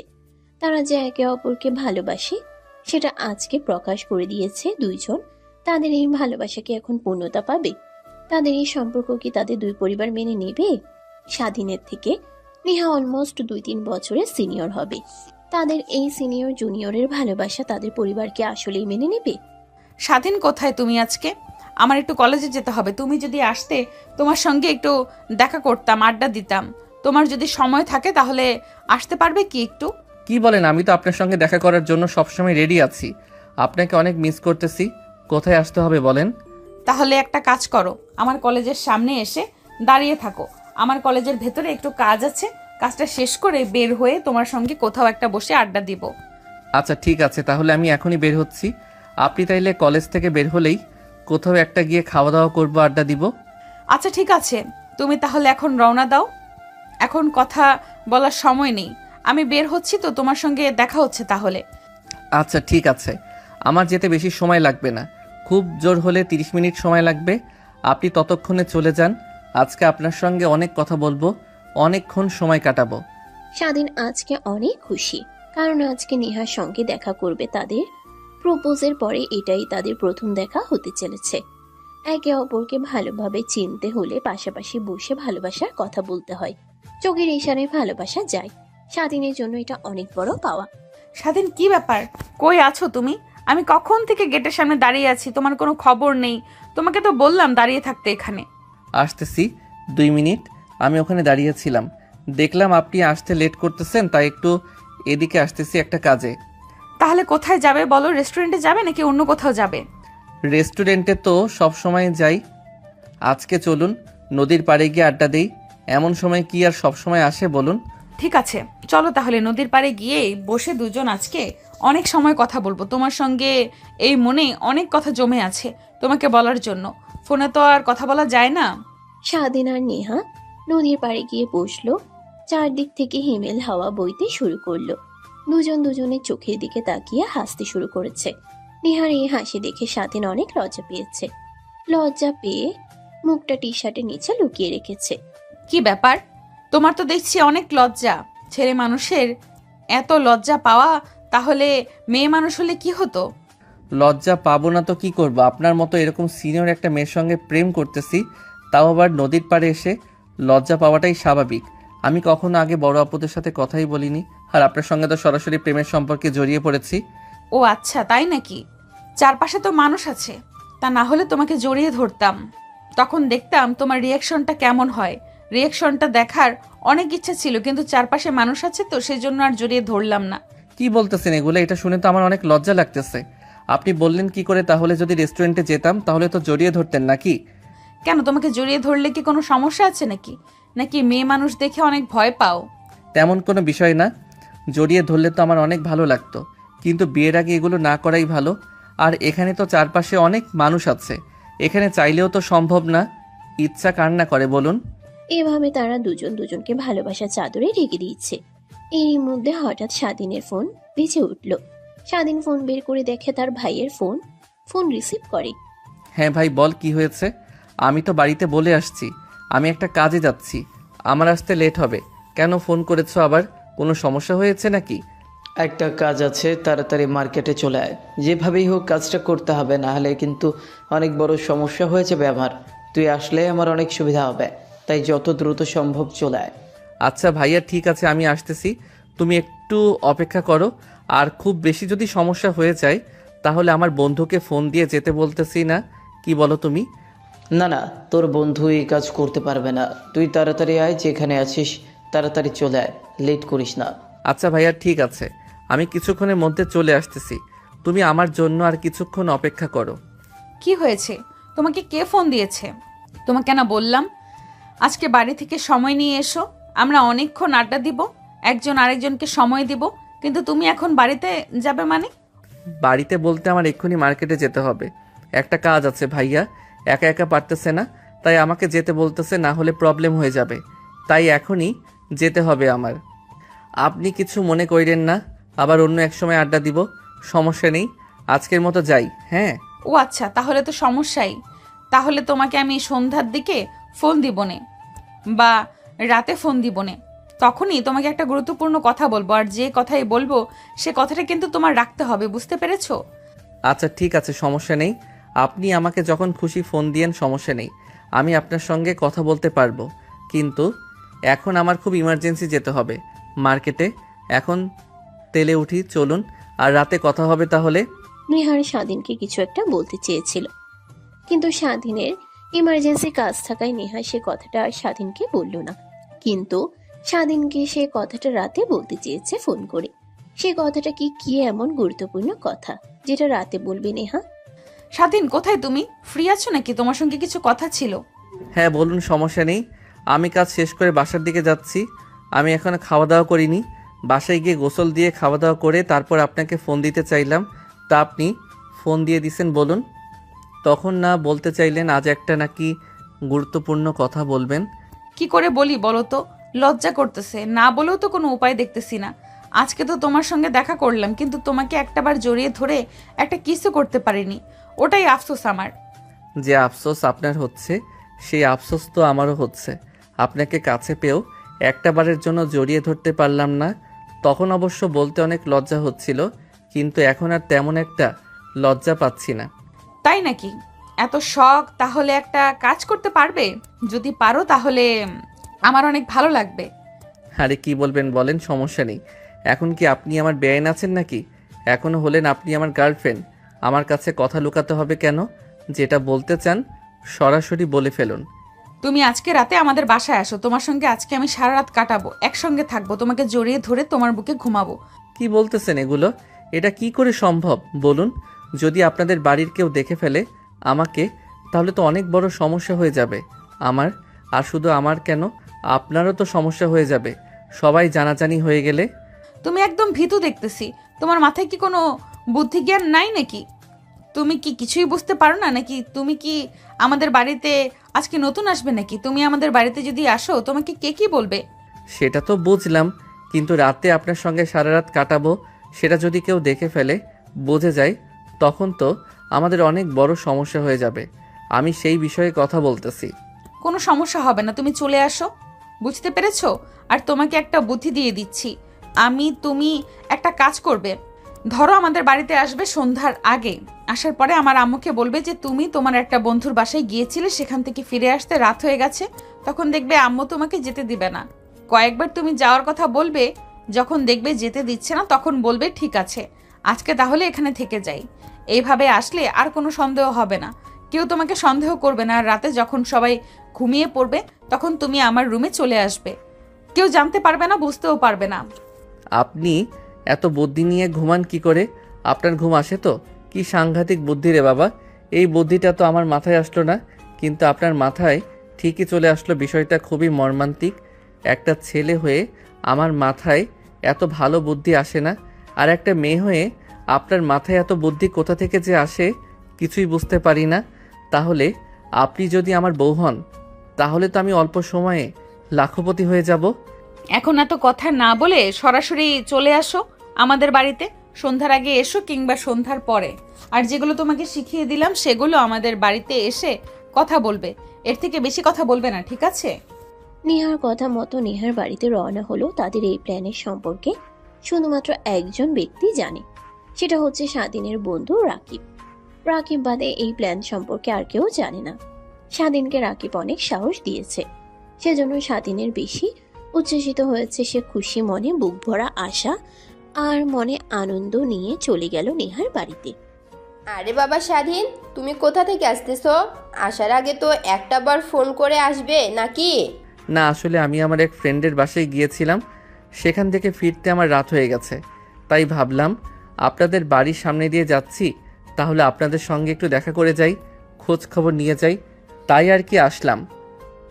তারা যে একে অপরকে ভালোবাসে সেটা আজকে প্রকাশ করে দিয়েছে দুইজন। তাদের এই ভালোবাসা কি এখন পূর্ণতা পাবে? তাদের এই সম্পর্ক কি তাদের দুই পরিবার মেনে নেবে? স্বাধীনের থেকে নেহা অলমোস্ট 2-3 বছরের সিনিয়র হবে। তাদের এই সিনিয়র জুনিয়রের ভালোবাসা তাদের পরিবারকে আসলেই মেনে নেবে? স্বাধীন কোথায় তুমি আজকে? আমার একটু কলেজে যেতে হবে, তুমি যদি আসতে তোমার সঙ্গে একটু দেখা করতাম, আড্ডা দিতাম। তোমার যদি সময় থাকে তাহলে আসতে পারবে কি একটু? কি বলেন? আমি তো আপনার সঙ্গে দেখা করার জন্য সবসময় রেডি আছি, আপনাকে অনেক মিস করতেছি। কোথায় আসতে হবে বলেন? তাহলে একটা কাজ করো, আমার কলেজের সামনে এসে দাঁড়িয়ে থাকো। আমার কলেজের ভেতরে একটু কাজ আছে, কাজটা শেষ করে বের হয়ে তোমার সঙ্গে কোথাও একটা বসে আড্ডা দিব। আচ্ছা ঠিক আছে, তাহলে আমি এখনই বের হচ্ছি। আপনি তাইলে কলেজ থেকে বের হলেই কোথাও একটা গিয়ে খাওয়া দাওয়া করবো, আড্ডা দিব। আচ্ছা ঠিক আছে, তুমি তাহলে এখন রওনা দাও। এখন কথা বলার সময় নেই, আমি বের হচ্ছি তো, তোমার সঙ্গে দেখা হচ্ছে তাহলে। আচ্ছা ঠিক আছে, আমার যেতে বেশি সময় লাগবে না, খুব জোর হলে 30 মিনিট সময় লাগবে। আপনি ততক্ষণে চলে যান। আজকে আপনার সঙ্গে অনেক কথা বলবো, অনেকক্ষণ সময় কাটাবো। স্বাধীন আজকে অনেক খুশি, কারণ আজকে নেহার সঙ্গে দেখা করবে তাদের। প্রপোজের পরে এটাই তাদের প্রথম দেখা হতে চলেছে। একে অপরকে ভালোভাবে চিনতে হলে পাশাপাশি বসে ভালোবাসার কথা বলতে হয়। চোখের ইশারায় ভালোবাসা যায়। স্বাধীনের জন্য এটা অনেক বড় পাওয়া। স্বাধীন, কি ব্যাপার? কই আছো তুমি? আমি কখন থেকে গেটের সামনে দাঁড়িয়ে আছি, তোমার কোনো খবর নেই। তোমাকে তো বললাম দাঁড়িয়ে থাকতে এখানে। আসতেছি, 2 মিনিট। আমি ওখানে দাঁড়িয়েছিলাম, দেখলাম আপনি আসতে লেট করতেছেন, তাই একটু এদিকে আসতেছি একটা কাজে। তাহলে কোথায় যাবে বলো? রেস্টুরেন্টে যাবে নাকি অন্য কোথাও যাবে? রেস্টুরেন্টে তো সব সময় যাই, আজকে চলুন নদীর পাড়ে গিয়ে আড্ডা দেই। এমন সময় কি আর সব সময় আসে বলুন? ঠিক আছে, চলো তাহলে নদীর পাড়ে গিয়ে বসে দুজন আজকে অনেক সময় কথা বলবো। তোমার সঙ্গে এই মনে অনেক কথা জমে আছে তোমাকে বলার জন্য, ফোনে তো আর কথা বলা যায় না। স্বাধীন আর নেহা নদীর পাড়ে গিয়ে বসলো। চারদিক থেকে হিমেল হাওয়া বইতে শুরু করলো। দুজন দুজনের চোখের দিকে তাকিয়ে হাসতে শুরু করেছে। নেহার এই হাসি দেখে স্বাধীন অনেক লজ্জা পেয়েছে। লজ্জা পেয়ে মুখটা টি শার্টের নিচে লুকিয়ে রেখেছে। কি ব্যাপার, তোমার তো দেখছি অনেক লজ্জা। ছেলে মানুষের এত লজ্জা পাওয়া, তাহলে মেয়ে মানুষ হলে কি হতো? লজ্জা পাবো না তো কি করবো? আপনার মতো এরকম সিনিয়র একটা মেয়ের সঙ্গে প্রেম করতেছি, তাও আবার নদীর পাড়ে এসে লজ্জা পাওয়াটাই স্বাভাবিক। আমি কখনো আগে বড় আপুদের সাথে কথাই বলিনি, আর আপনার সঙ্গে তো সরাসরি প্রেমের সম্পর্কে জড়িয়ে পড়েছি। ও আচ্ছা, তাই নাকি? চারপাশে তো মানুষ আছে, তা না হলে তোমাকে জড়িয়ে ধরতাম, তখন দেখতাম তোমার রিয়াকশনটা কেমন হয়। রিয়াকশনটা দেখার অনেক ইচ্ছা ছিল, কিন্তু চারপাশে মানুষ আছে তো সেজন্য আর জড়িয়ে ধরলাম না। কি বলতেছেন এগুলো? এটা শুনে তো আমার অনেক লজ্জা লাগতেছে। আপনি বললেন কি করে তাহলে? যদি রেস্টুরেন্টে যেতাম তাহলে তো জড়িয়ে ধরতেন নাকি? কেন, তোমাকে জড়িয়ে ধরলে কি কোনো সমস্যা আছে নাকি? নাকি মেয়ে মানুষ দেখে অনেক ভয় পাও? তেমন কোনো বিষয় না, জড়িয়ে ধরলে তো আমার অনেক ভালো লাগতো, কিন্তু বিয়ের আগে এগুলো না করাই ভালো। আর এখানে তো চারপাশে অনেক মানুষ আছে, এখানে চাইলেও তো সম্ভব না। ইচ্ছা কার না করে বলুন? এভাবে তারা দুজন দুজনকে ভালোবাসার চাদরে ঢেকে দিচ্ছে। এরই মধ্যে হঠাৎ স্বাধীনের ফোন বেজে উঠল। স্বাধীন ফোন বের করে দেখে তার ভাইয়ের ফোন। ফোন রিসিভ করে। হ্যাঁ ভাই বল, কি হয়েছে? আমি তো বাড়িতে বলে আসছি আমি একটা কাজে যাচ্ছি, আমার আসতে লেট হবে। কেন ফোন করেছো আবার? কোনো সমস্যা হয়েছে নাকি? একটা কাজ আছে, তাড়াতাড়ি মার্কেটে চলে আয়। যেভাবেই হোক কাজটা করতে হবে, না হলে কিন্তু অনেক বড় সমস্যা হয়ে যাবে আমার। তুই আসলে আমার অনেক সুবিধা হবে, তাই যত দ্রুত সম্ভব চলে আয়। আচ্ছা ভাইয়া ঠিক আছে, আমি আসতেছি, তুমি একটু অপেক্ষা করো। আর খুব বেশি যদি সমস্যা হয়ে যায় তাহলে আমার বন্ধুকে ফোন দিয়ে যেতে বলতেছি না, কি বলো তুমি? না না, তোর বন্ধু এই কাজ করতে পারবে না। তুই তাড়াতাড়ি আয়, যেখানে আছিস তাড়াতাড়ি চলে আয়, লেট করিস না। আচ্ছা ভাইয়া ঠিক আছে, আমি কিছুক্ষণের মধ্যে চলে আসতেছি, তুমি আমার জন্য আর কিছুক্ষণ অপেক্ষা করো। কি হয়েছে? তোমাকে কে ফোন দিয়েছে? তোমাকে না বললাম আজকে বাড়ি থেকে সময় নিয়ে এসো, আমরা অনেকক্ষণ আড্ডা দিব, একজন আরেকজনকে সময় দিব, কিন্তু তুমি এখন বাড়িতে যাবে মানে? বাড়িতে বলতে আমার এক্ষুনি মার্কেটে যেতে হবে, একটা কাজ আছে। ভাইয়া একা একা পারতেছে না, তাই আমাকে যেতে বলতেছে, না হলে প্রবলেম হয়ে যাবে, তাই এখনই যেতে হবে আমার। আপনি কিছু মনে করেন না, আবার অন্য এক সময় আড্ডা দিব, সমস্যা নেই, আজকের মতো যাই। হ্যাঁ ও আচ্ছা, তাহলে তো সমস্যাই। তাহলে তোমাকে আমি সন্ধ্যার দিকে ফোন দিবনে, বা রাতে ফোন দিবনে, তখনই তোমাকে একটা গুরুত্বপূর্ণ কথা বলবো, আর যে কথাই বলবো সে কথাটা কিন্তু তোমার রাখতে হবে, বুঝতে পেরেছো? আচ্ছা ঠিক আছে, সমস্যা নেই, আপনি আমাকে যখন খুশি ফোন দিয়েন, সমস্যা নেই, আমি আপনার সঙ্গে কথা বলতে পারবো। কিন্তু এখন আমার খুব ইমার্জেন্সি যেতে হবে মার্কেটে, এখন তেলে উঠি, চলুন, আর রাতে কথা হবে তাহলে। নেহার স্বাধীনকে কিছু একটা বলতে চেয়েছিল, কিন্তু স্বাধীনের ইমার্জেন্সি কাজ থাকায় নেহা সে কথাটা আর স্বাধীনকে বলল না। কিন্তু স্বাধীনকে সে কথাটা রাতে বলতে চেয়েছে ফোন করে। সে কথাটা কি এমন গুরুত্বপূর্ণ কথা যেটা রাতে বলবে নেহা? স্বাধীন, কোথায় তুমি? ফ্রি আছো নাকি? তোমার সঙ্গে কিছু কথা ছিল। হ্যাঁ বলুন, সমস্যা নেই, আমি কাজ শেষ করে বাসার দিকে যাচ্ছি। আমি এখনো খাওয়া দাওয়া করিনি, বাসায় গিয়ে গোসল দিয়ে খাওয়া দাওয়া করে তারপর আপনাকে ফোন দিতে চাইলাম, তা আপনি ফোন দিয়ে দিছেন, বলুন। তখন না বলতে চাইলেন আজ একটা নাকি গুরুত্বপূর্ণ কথা বলবেন। কি করে বলি বলো তো, লজ্জা করতেছে, না বলেও তো কোনো উপায় দেখতেছি না। আজকে তো তোমার সঙ্গে দেখা করলাম, কিন্তু তোমাকে একটাবার জড়িয়ে ধরে একটা কিসও করতে পারিনি, ওটাই আফসোস আমার। যে আফসোস আপনার হচ্ছে সেই আফসোস তো আমারও হচ্ছে। আপনাকে কাছে পেয়েও একটা বারের জন্য জড়িয়ে ধরতে পারলাম না। তখন অবশ্য বলতে অনেক লজ্জা হচ্ছিল, কিন্তু এখন আর তেমন একটা লজ্জা পাচ্ছি না। তাই নাকি? এত শখ, তাহলে একটা কাজ করতে পারবে? যদি পারো তাহলে আমার অনেক ভালো লাগবে। আরে কি বলবেন বলেন, সমস্যা নেই। এখন কি আপনি আমার বেআইন আছেন নাকি? এখনও হলেন আপনি আমার গার্লফ্রেন্ড। আমার কাছে কথা লুকাতে হবে কেন? যেটা বলতে চান সরাসরি বলে ফেলুন। তুমি আজকে রাতে আমাদের বাসায় আসো, তোমার সঙ্গে আজকে আমি সারা রাত কাটাবো, একসঙ্গে থাকবো, তোমাকে জড়িয়ে ধরে তোমার বুকে ঘুমাবো। কি বলতেছেন এগুলো? এটা কি করে সম্ভব বলুন? যদি আপনাদের বাড়ির কেউ দেখে ফেলে আমাকে, তাহলে তো অনেক বড় সমস্যা হয়ে যাবে আমার। আর শুধু আমার কেন, আপনারও তো সমস্যা হয়ে যাবে সবাই জানাজানি হয়ে গেলে। তুমি একদম ভীতু দেখতেছি, তোমার মাথায় কি কোনো বুদ্ধি জ্ঞান নাই নাকি? তুমি কি কিছুই বুঝতে পারো না নাকি? তুমি কি আমাদের বাড়িতে আজকে নতুন আসবে নাকি? তুমি আমাদের বাড়িতে যদি আসো তোমাকে কে কি বলবে? সেটা তো বুঝলাম, কিন্তু রাতে আপনার সঙ্গে সারা রাত কাটাবো সেটা যদি কেউ দেখে ফেলে, বুঝে যায়, তখন তো আমাদের অনেক বড় সমস্যা হয়ে যাবে। আমি সেই বিষয়ে কথা বলতেছি। কোনো সমস্যা হবে না, তুমি চলে আসো, বুঝতে পেরেছো? আর তোমাকে একটা বুদ্ধি দিয়ে দিচ্ছি তুমি একটা কাজ করবে। ধরো আমাদের বাড়িতে আসবে সন্ধ্যার আগে, আসার পরে আমার আম্মুকে বলবে যে তুমি তোমার একটা বন্ধুর বাসায় গিয়েছিলে, সেখান থেকে ফিরে আসতে রাত হয়ে গেছে। তখন দেখবে আম্মু তোমাকে যেতে দিবে না। কয়েকবার তুমি যাওয়ার কথা বলবে, যখন দেখবে যেতে দিচ্ছে না তখন বলবে ঠিক আছে আজকে তাহলে এখানে থেকে যাই। এইভাবে আসলে আর কোনো সন্দেহ হবে না, কেউ তোমাকে সন্দেহ করবে না। আর রাতে যখন সবাই ঘুমিয়ে পড়বে তখন তুমি আমার রুমে চলে আসবে, কেউ জানতে পারবে না, বুঝতেও পারবে না। আপনি এত বুদ্ধি নিয়ে ঘুমান কি করে? আপনার ঘুম আসে তো? কি সাংঘাতিক বুদ্ধি রে বাবা! এই বুদ্ধিটা তো আমার মাথায় আসলো না, কিন্তু আপনার মাথায় ঠিকই চলে আসলো। বিষয়টা খুবই মর্মান্তিক। একটা ছেলে হয়ে আমার মাথায় এত ভালো বুদ্ধি আসে না, আর একটা মেয়ে হয়ে আপনার মাথায় এত বুদ্ধি কোথা থেকে যে আসে কিছুই বুঝতে পারি না। তাহলে আপনি যদি আমার বউ হন, তাহলে তো আমি অল্প সময়ে লাখপতি হয়ে যাব। এখন এত কথা না বলে সরাসরি চলে আসো আমাদের বাড়িতে। সন্ধ্যার আগে এসো কিংবা সন্ধ্যার পরে। আর যেগুলো তোমাকে শিখিয়ে দিলাম সেগুলো আমাদের বাড়িতে এসে কথা বলবে, এর থেকে বেশি কথা বলবে না, ঠিক আছে? নেহার কথা মতো নেহার বাড়িতে রওনা হলো। তাদের এই প্ল্যানের সম্পর্কে শুধুমাত্র একজন ব্যক্তি জানে, সেটা হচ্ছে স্বাধীনের বন্ধু রাকিব। রাকিব বাদে এই প্ল্যান সম্পর্কে আর কেউ জানে না। স্বাধীনকে রাকিব অনেক সাহস দিয়েছে, সেজন্য স্বাধীনের বেশি উচ্ছ্বসিত হয়েছে। সে খুশি মনে, বুক ভরা আশা আর মনে আনন্দ নিয়ে চলে গেল নেহার বাড়িতে। আরে বাবা স্বাধীন, তুমি কোথা থেকে আসতেছো? আসার আগে তো একটা বার ফোন করে আসবে নাকি? না, আসলে আমি আমার এক ফ্রেন্ডের বাসায় গিয়েছিলাম, সেখান থেকে ফিরতে আমার রাত হয়ে গেছে। তাই ভাবলাম আপনাদের বাড়ির সামনে দিয়ে যাচ্ছি, তাহলে আপনাদের সঙ্গে একটু দেখা করে যাই, খোঁজ খবর নিয়ে যাই, তাই আর কি আসলাম।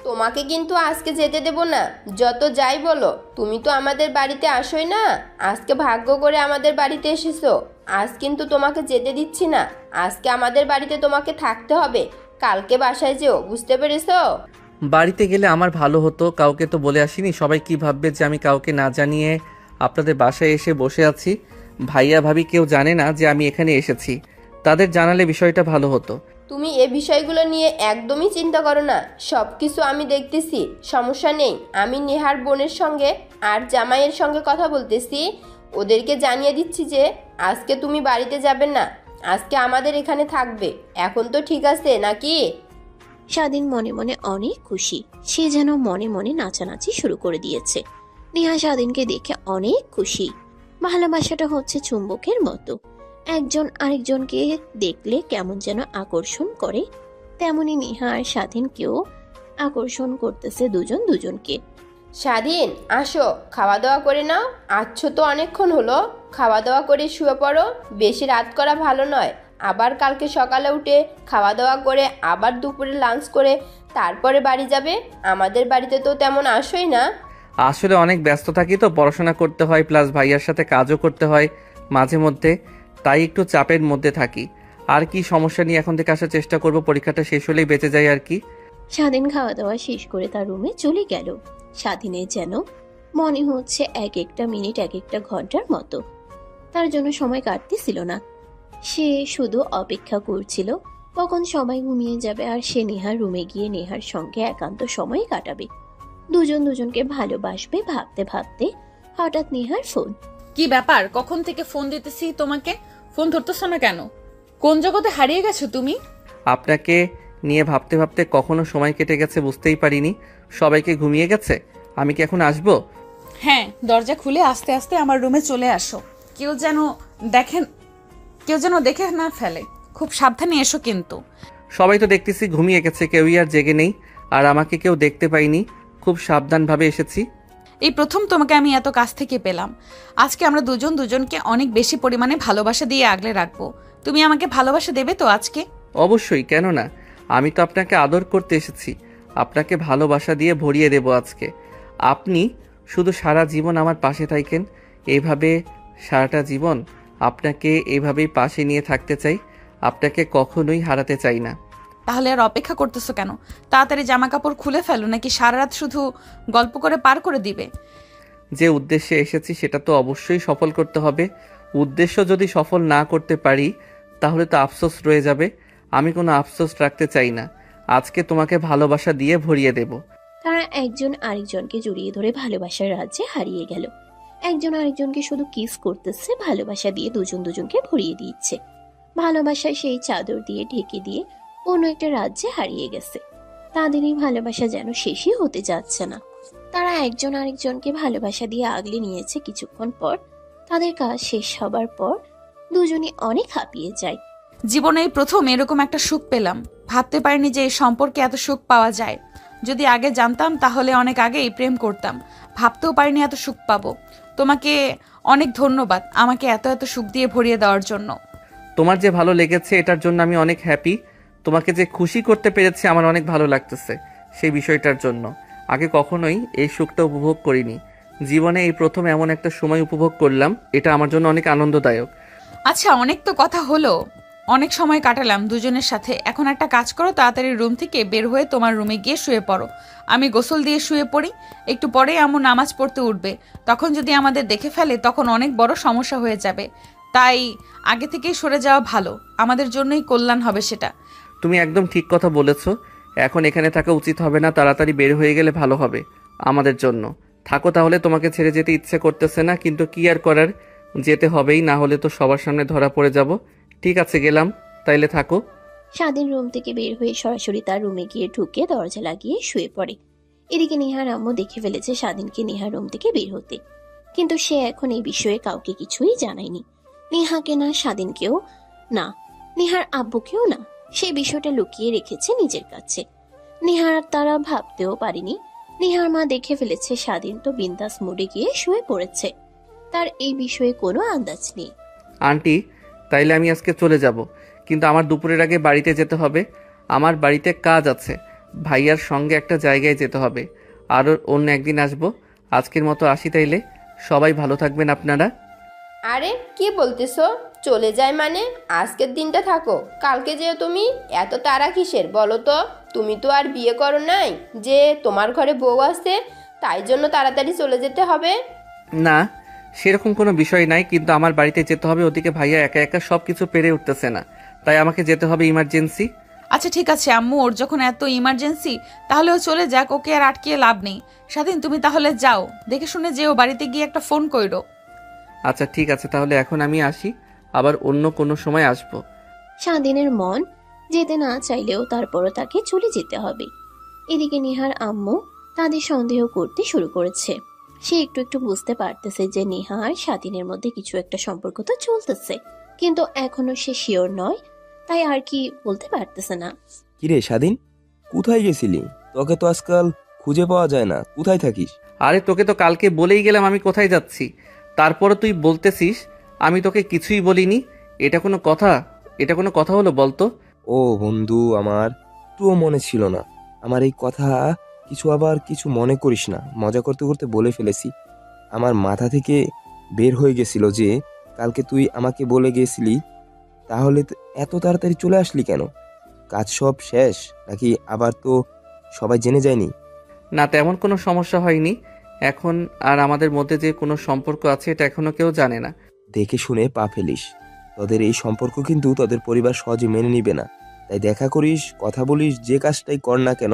তোমাকে কিন্তু আজকে যেতে দেব না, যত যাই বলো। তুমি তো আমাদের বাড়িতে আসোই না, আজকে ভাগ্য করে আমাদের বাড়িতে এসেছো। আজ কিন্তু তোমাকে যেতে দিচ্ছি না, আজকে আমাদের বাড়িতে তোমাকে থাকতে হবে। কালকে বাসায় যেও, বুঝতে পেরেছো? বাড়িতে গেলে আমার ভালো হতো, কাউকে তো বলে আসিনি। সবাই কি ভাববে যে আমি কাউকে না জানিয়ে আপনাদের বাসায় এসে বসে আছি। ভাইয়া ভাবি কেউ জানে না যে আমি এখানে এসেছি, তাদের জানালে বিষয়টা ভালো হতো। তুমি এ বিষয়গুলো নিয়ে একদমই চিন্তা করো না, সব কিছু আমি দেখতেছি, সমস্যা নেই। আমি নেহার বোনের সঙ্গে আর জামাইয়ের সঙ্গে কথা বলতেছি, ওদেরকে জানিয়ে দিচ্ছি যে আজকে তুমি বাড়িতে যাবে না, আজকে আমাদের এখানে থাকবে। এখন তো ঠিক আছে নাকি? স্বাধীন মনে মনে অনেক খুশি, সে যেন মনে মনে নাচানাচি শুরু করে দিয়েছে। নেহা স্বাধীনকে দেখে অনেক খুশি। ভালোবাসাটা হচ্ছে চুম্বকের মতো, একজন আরেকজনকে দেখলে কেমন যেন আকর্ষণ করে, তেমনি নেহা আর স্বাধীনকেও আকর্ষণ করতেছে দুজন দুজনকে। স্বাধীন আসো, খাওয়া দাওয়া করে নাও। আচ্ছা তো অনেকক্ষণ হলো, খাওয়া দাওয়া করে শুয়ে পড়ো, বেশি রাত করা ভালো নয়। আবার কালকে সকালে উঠে খাওয়া দাওয়া করে আবার দুপুরে লাঞ্চ করে তারপরে বাড়ি যাবে। আমাদের বাড়িতে তো তেমন আসোই না। আসলে অনেক ব্যস্ত থাকি তো, পড়াশোনা করতে হয়, প্লাস ভাইয়ার সাথে কাজও করতে হয় মাঝে মধ্যে, তাই একটু চাপের মধ্যে থাকি। আর কি সমস্যা নিয়ে এখন থেকে আসার চেষ্টা করব, পরীক্ষাটা শেষ হলেই বেঁচে যাই আর কি। স্বাধীন খাওয়া দাওয়া শেষ করে তার রুমে চলে গেল। স্বাধীনের যেন মনে হচ্ছে এক একটা মিনিট এক একটা ঘন্টার মতো। তার জন্য সময় কাটতেছিল না। সে শুধু অপেক্ষা করছিল কখন সবাই ঘুমিয়ে যাবে আর সে নেহার রুমে গিয়ে নেহার সঙ্গে একান্ত সময় কাটাবে, দুজন দুজনকে ভালোবাসবে। ভাবতে ভাবতে হঠাৎ নেহার ফোন। কি ব্যাপার, কখন থেকে ফোন দিতেছি তোমাকে, ফোন ধরতেছ না কেন? কোন জগতে হারিয়ে গেছো তুমি? আপনাকে নিয়ে ভাবতে ভাবতে কখনো সময় কেটে গেছে বুঝতেই পারিনি। সবাইকে ঘুমিয়ে গেছে, আমি কি এখন আসবো? হ্যাঁ, দরজা খুলে আস্তে আস্তে আমার রুমে চলে আসো। কেউ যেন দেখে না ফেলে। খুব সাবধানে এসো কিন্তু। সবাই তো দেখতেছি ঘুমিয়ে গেছে, কেউই আর জেগে নেই, আর আমাকে কেউ দেখতে পাইনি। খুব সাবধানভাবে এসেছি। এই প্রথম তোমাকে আমি এত কাছ থেকে পেলাম। আজকে আমরা দুজন দুজনকে অনেক বেশি পরিমাণে ভালোবাসা দিয়ে আগলে রাখবো। তুমি আমাকে ভালোবাসা দেবে তো আজকে? অবশ্যই, কেন না। আমি তো আপনাকে আদর করতে এসেছি, আপনাকে ভালোবাসা দিয়ে ভরিয়ে দেব আজকে। আপনি শুধু সারা জীবন আমার পাশে থাকেন, এইভাবে সারাটা জীবন আপনাকে এইভাবেই পাশে নিয়ে থাকতে চাই। আপনাকে কখনোই হারাতে চাই না। তাহলে আর অপেক্ষা করতেছো কেন? তাড়াতাড়ি জামা কাপড় খুলে ফেলো, নাকি সারা রাত শুধু গল্প করে পার করে দিবে? যে উদ্দেশ্যে এসেছি সেটা তো অবশ্যই সফল করতে হবে। উদ্দেশ্য যদি সফল না করতে পারি তাহলে তো আফসোস রয়ে যাবে। আমি কোনো আফসোস রাখতে চাই না। আজকে তোমাকে ভালোবাসা দিয়ে ভরিয়ে দেব। তারা একজন আরেকজনকে জড়িয়ে ধরে ভালোবাসার রাজ্যে হারিয়ে গেল। একজন আরেকজনকে শুধু কিস করতেছে, ভালোবাসা দিয়ে দুজন দুজনকে ভরিয়ে দিচ্ছে। ভালোবাসায় সেই চাদর দিয়ে ঢেকে দিয়ে অন্য একটা রাজ্যে হারিয়ে গেছে। তাদের এই ভালোবাসা যেন শেষই হতে যাচ্ছে না। তারা একজন আরেকজনকে ভালোবাসা দিয়ে আগলে নিয়েছে। কিছুক্ষণ পর তাদের কাজ শেষ হবার পর দুজনই অনেক হাঁপিয়ে যায়। জীবনে এই প্রথম এরকম একটা সুখ পেলাম। ভাবতে পারিনি যে এই সম্পর্কে এত সুখ পাওয়া যায়। যদি আগে জানতাম তাহলে অনেক আগেই প্রেম করতাম। ভাবতেও পারিনি এত সুখ পাবো। তোমাকে অনেক ধন্যবাদ আমাকে এত এত সুখ দিয়ে ভরিয়ে দেওয়ার জন্য। তোমার যে ভালো লেগেছে এটার জন্য আমি অনেক হ্যাপি। তোমাকে যে খুশি করতে পেরেছি আমার অনেক ভালো লাগতেছে সেই বিষয়টার জন্য। আগে কখনোই এই সুখটা উপভোগ করিনি। জীবনে এই প্রথম এমন একটা সময় উপভোগ করলাম, এটা আমার জন্য অনেক আনন্দদায়ক। আচ্ছা, অনেক তো কথা হলো, অনেক সময় কাটালাম দুজনের সাথে। এখন একটা কাজ করো, তাড়াতাড়ি রুম থেকে বের হয়ে তোমার রুমে গিয়ে শুয়ে পড়ো। আমি গোসল দিয়ে শুয়ে পড়ি। একটু পরেই আম্মু নামাজ পড়তে উঠবে। তখন যদি আমাদের দেখে ফেলে তখন অনেক বড় সমস্যা হয়ে যাবে। তাই আগে থেকেই সরে যাওয়া ভালো, আমাদের জন্যই কল্যাণ হবে সেটা। তুমি একদম ঠিক কথা বলেছ। এখন এখানে থাকা উচিত হবে না, তাড়াতাড়ি বের হয়ে গেলে ভালো হবে আমাদের জন্য। থাকো তাহলে, তোমাকে ছেড়ে যেতে ইচ্ছে করতেছে না, কিন্তু কি আর করার, যেতে হবেই, না হলে তো সবার সামনে ধরা পড়ে যাব। ঠিক আছে, গেলাম, তাইলে থাকো। স্বাধীন রুম থেকে বের হয়ে সরাসরি তার রুমে গিয়ে ঢুকে দরজা লাগিয়ে শুয়ে পড়ে। এদিকে নেহার আম্মু দেখে ফেলেছে স্বাধীনকে নেহার রুম থেকে বের হতে, কিন্তু সে এখন এই বিষয়ে কাউকে কিছুই জানায়নি। নেহাকে না, স্বাধীনকেও না, নেহার আব্বুকেও না। সে বিষয়টা লুকিয়ে রেখেছে নিজের কাছে। নেহার তারা ভাবতেও পারেনি নেহার মা দেখে ফেলেছে স্বাধীন তো বিন্দাস মুডে গিয়ে শুয়ে পড়েছে। তার এই বিষয়ে কোনো আন্দাজ নেই। আন্টি, তাইলে আমি আজকে চলে যাব, কিন্তু আমার দুপুরের আগে বাড়িতে যেতে হবে। আমার বাড়িতে কাজ আছে, ভাইয়ার সঙ্গে একটা জায়গায় যেতে হবে। আর অন্য একদিন আসবো। আজকের মতো আসি তাইলে। সবাই ভালো থাকবেন আপনারা। আরে কি বলতেছো? চলে যায় মানে? আজকের দিনটা থাকো, কালকে যেও তুমি। এত তাড়া কিসের বলো তো? তুমি তো আর বিয়ে করো নাই যে তোমার ঘরে বউ আছে তাই জন্য তাড়াতাড়ি চলে যেতে হবে? না, সেরকম কোনো বিষয় নাই, কিন্তু আমার বাড়িতে যেতে হবে। ওদিকে ভাইয়া একা একা সব কিছু পেরে উঠতেছে না, তাই আমাকে যেতে হবে, ইমার্জেন্সি। আচ্ছা ঠিক আছে আম্মু, ওর যখন এত ইমার্জেন্সি তাহলে ও চলে যাক, ওকে আর আটকিয়ে লাভ নেই। স্বাধীন, তুমি তাহলে যাও, দেখে শুনে যেও, বাড়িতে গিয়ে একটা ফোন কইরো। আচ্ছা ঠিক আছে, তাহলে এখন আমি আসি, আবার অন্য কোনো সময় আসবো। স্বাধীনের মন যেতে না চাইলেও তারপরও তাকে চলে যেতে হবে। এদিকে নেহার আম্মু তাদের সন্দেহ করতে শুরু করেছে। সে একটু একটু বুঝতে পারতেছে যে নেহা আর স্বাধীনের মধ্যে কিছু একটা সম্পর্ক তো চলতেছে, কিন্তু এখনো সে শিওর নয়, তাই আর কি বলতে পারতেছে না। কিরে স্বাধীন, কোথায় গেছিলি? তোকে তো আজকাল খুঁজে পাওয়া যায় না, কোথায় থাকিস? আরে তোকে তো কালকে বলেই গেলাম আমি কোথায় যাচ্ছি, তারপরে তুই বলতেছিস আমি তোকে কিছুই বলিনি। এটা কোনো কথা? এটা কোনো কথা হলো বলতো? ও বন্ধু আমার, একটুও মনে ছিল না। আমার এই কথা আবার কিছু মনে করিস না, মজা করতে করতে বলে ফেলেছি। আমার মাথা থেকে বের হয়ে গেছিল যে কালকে তুই আমাকে বলে গেছিলি, তাহলে এত তাড়াতাড়ি চলে আসলি কেন? কাজ সব শেষ নাকি আবার তো সবাই জেনে যায়নি? না, তেমন কোনো সমস্যা হয়নি। এখন আর আমাদের মধ্যে যে কোনো সম্পর্ক আছে এটা এখনো কেউ জানে না। দেখে শুনে পা ফেলিস। তোদের এই সম্পর্ক কিন্তু তোদের পরিবার সহজে মেনে নিবে না। তাই দেখা করিস, কথা বলিস, যে কাজটাই কর না কেন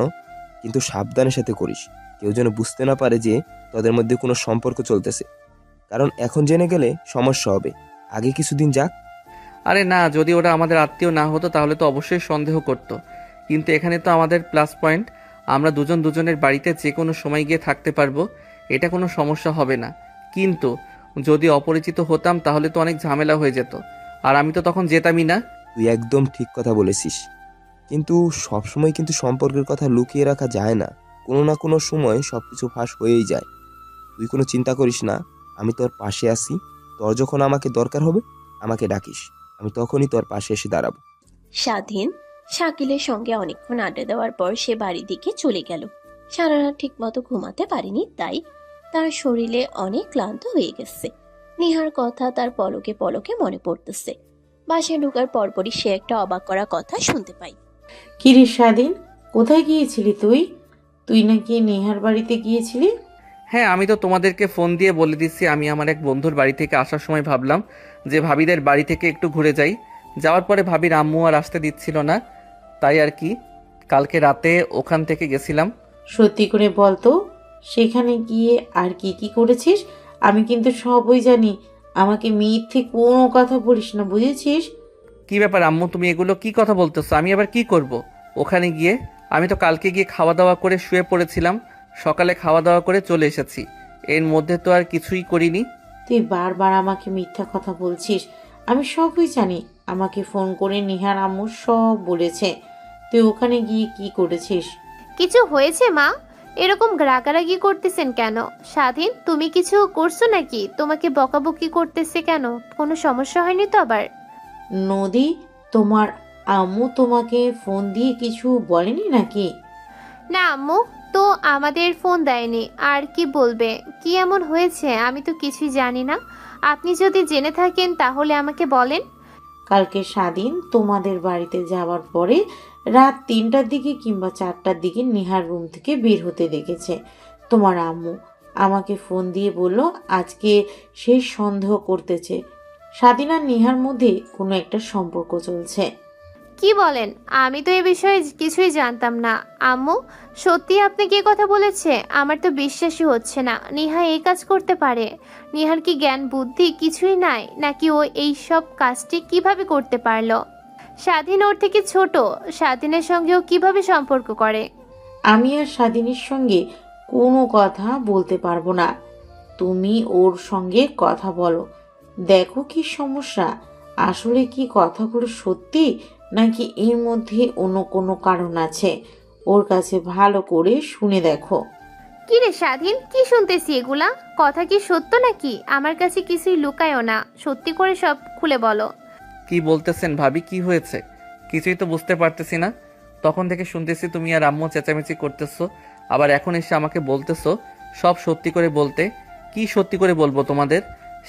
কিন্তু সাবধানের সাথে করিস। কেউ যেন বুঝতে না পারে যে তোদের মধ্যে কোনো সম্পর্ক চলতেছে, কারণ এখন জেনে গেলে সমস্যা হবে। আগে কিছুদিন যাক। আরে না, যদি ওরা আমাদের আত্মীয় না হতো তাহলে তো অবশ্যই সন্দেহ করতো। কিন্তু এখানে তো আমাদের প্লাস পয়েন্ট, আমরা দুজন দুজনের বাড়িতে যে কোনো সময় গিয়ে থাকতে পারবো, এটা কোনো সমস্যা হবে না। কিন্তু যদি অপরিচিত হতাম তাহলে তো অনেক ঝামেলা হয়ে যেত, আর আমি তো তখন যেতামই না। তুই একদম ঠিক কথা বলেছিস, কিন্তু সবসময় কিন্তু সম্পর্কের কথা লুকিয়ে রাখা যায় না। কোনো না কোনো সময় সবকিছু ফাঁস হয়েই যায়। তুই কোনো চিন্তা করিস না, আমি তোর পাশে আছি। তোর যখন আমাকে দরকার হবে আমাকে ডাকিস, আমি তখনই তোর পাশে এসে দাঁড়াবো। স্বাধীন শাকিলের সঙ্গে অনেকক্ষণ আড্ডা দেওয়ার পর সে বাড়ির দিকে চলে গেল। সারা রাত ঠিক মতো ঘুমাতে পারেনি, তাই তার শরীরে অনেক ক্লান্ত হয়ে গেছে। নিহার কথা তার পলকে পলকে মনে পড়তেছে। বাসায় ঢোকার পরপরই সে একটা অবাক করা কথা শুনতে পায়। কিরে স্বাধীন, কোথায় গিয়েছিলি তুই? তুই নাকি নেহার বাড়িতে গিয়েছিলি? হ্যাঁ, আমি তো তোমাদেরকে ফোন দিয়ে বলে দিচ্ছি। আমি আমার এক বন্ধুর বাড়ি থেকে আসার সময় ভাবলাম যে ভাবিদের বাড়ি থেকে একটু ঘুরে যাই। যাওয়ার পরে ভাবির আম্মু আর আসতে দিচ্ছিল না, তাই আর কি কালকে রাতে ওখান থেকে গেছিলাম। সত্যি করে বল তো, সেখানে গিয়ে আর কি কি করেছিস? আমি কিন্তু সবই জানি, আমাকে মিথ্যে কোনো কথা বলিস না, বুঝেছিস? কি ব্যাপার আম্মু, তুমি এগুলো কি কথা বলতেছো? আমি আবার কি করব ওখানে গিয়ে? আমি তো কালকে গিয়ে খাওয়া দাওয়া করে শুয়ে পড়েছিলাম, সকালে খাওয়া দাওয়া করে চলে এসেছি। এর মধ্যে তো আর কিছুই করিনি। তুই বারবার আমাকে মিথ্যা কথা বলছিস। আমি সবই জানি, আমাকে ফোন করে নিহার আম্মু সব বলেছে। তুই ওখানে গিয়ে কি করেছিস? কিছু হয়েছে মা? এরকম রাগারাগি করতেছেন কেন? স্বাধীন, তুমি কিছু করছো নাকি? তোমাকে বকাবকি করতেছে কেন? কোনো সমস্যা হয়নি তো আবার? নদী, তোমার আম্মু তোমাকে ফোন দিয়ে কিছু বলেনি নাকি? না আম্মু তো আমাদের ফোন দেয়নি, আর কি বলবে? কি এমন হয়েছে আমি তো কিছুই জানি না। আপনি যদি জেনে থাকেন তাহলে আমাকে বলেন। কালকে স্বাধীন তোমাদের বাড়িতে যাওয়ার পরে রাত 3টার দিকে কিংবা 4টার দিকে নেহার রুম থেকে বের হতে দেখেছে তোমার আম্মু। আমাকে ফোন দিয়ে বলল আজকে সে সন্দেহ করতেছে স্বাধীন আর নেহার মধ্যে কোনো একটা সম্পর্ক চলছে। কি বলেন? আমি তো এ বিষয়ে কিছুই জানতাম না। আম্মু, সত্যি আপনাকে এ কথা বলেছে? আমার তো বিশ্বাসই হচ্ছে না নেহা এই কাজ করতে পারে। নেহার কি জ্ঞান বুদ্ধি কিছুই নাই নাকি? ও এই সব কাজটি কিভাবে করতে পারলো? স্বাধীন ওর থেকে ছোট, স্বাধীনের সঙ্গেও কিভাবে সম্পর্ক করে? আমি আর স্বাধীনের সঙ্গে কোনো কথা বলতে পারবো না। তুমি ওর সঙ্গে কথা বলো, দেখো কি সমস্যা। আসলে কি কথাগুলো সত্যি নাকি এর মধ্যে অন্য কোনো কারণ আছে? ওর কাছে ভালো করে শুনে দেখো। কি রে স্বাধীন, কি শুনতেছি এগুলা? কথা কি সত্য নাকি? আমার কাছে কিছুই লুকায়ও না, সত্যি করে সব খুলে বলো। কি বলতেছেন ভাবি? কি হয়েছে? কিছুই তো বুঝতে পারতেছি না। তখন থেকে শুনতেছি তুমি আর আম্মু চেঁচামেচি করতেছো, আবার এখন এসে আমাকে বলতেছো সব সত্যি করে বলতে। কি সত্যি করে বলবো তোমাদের,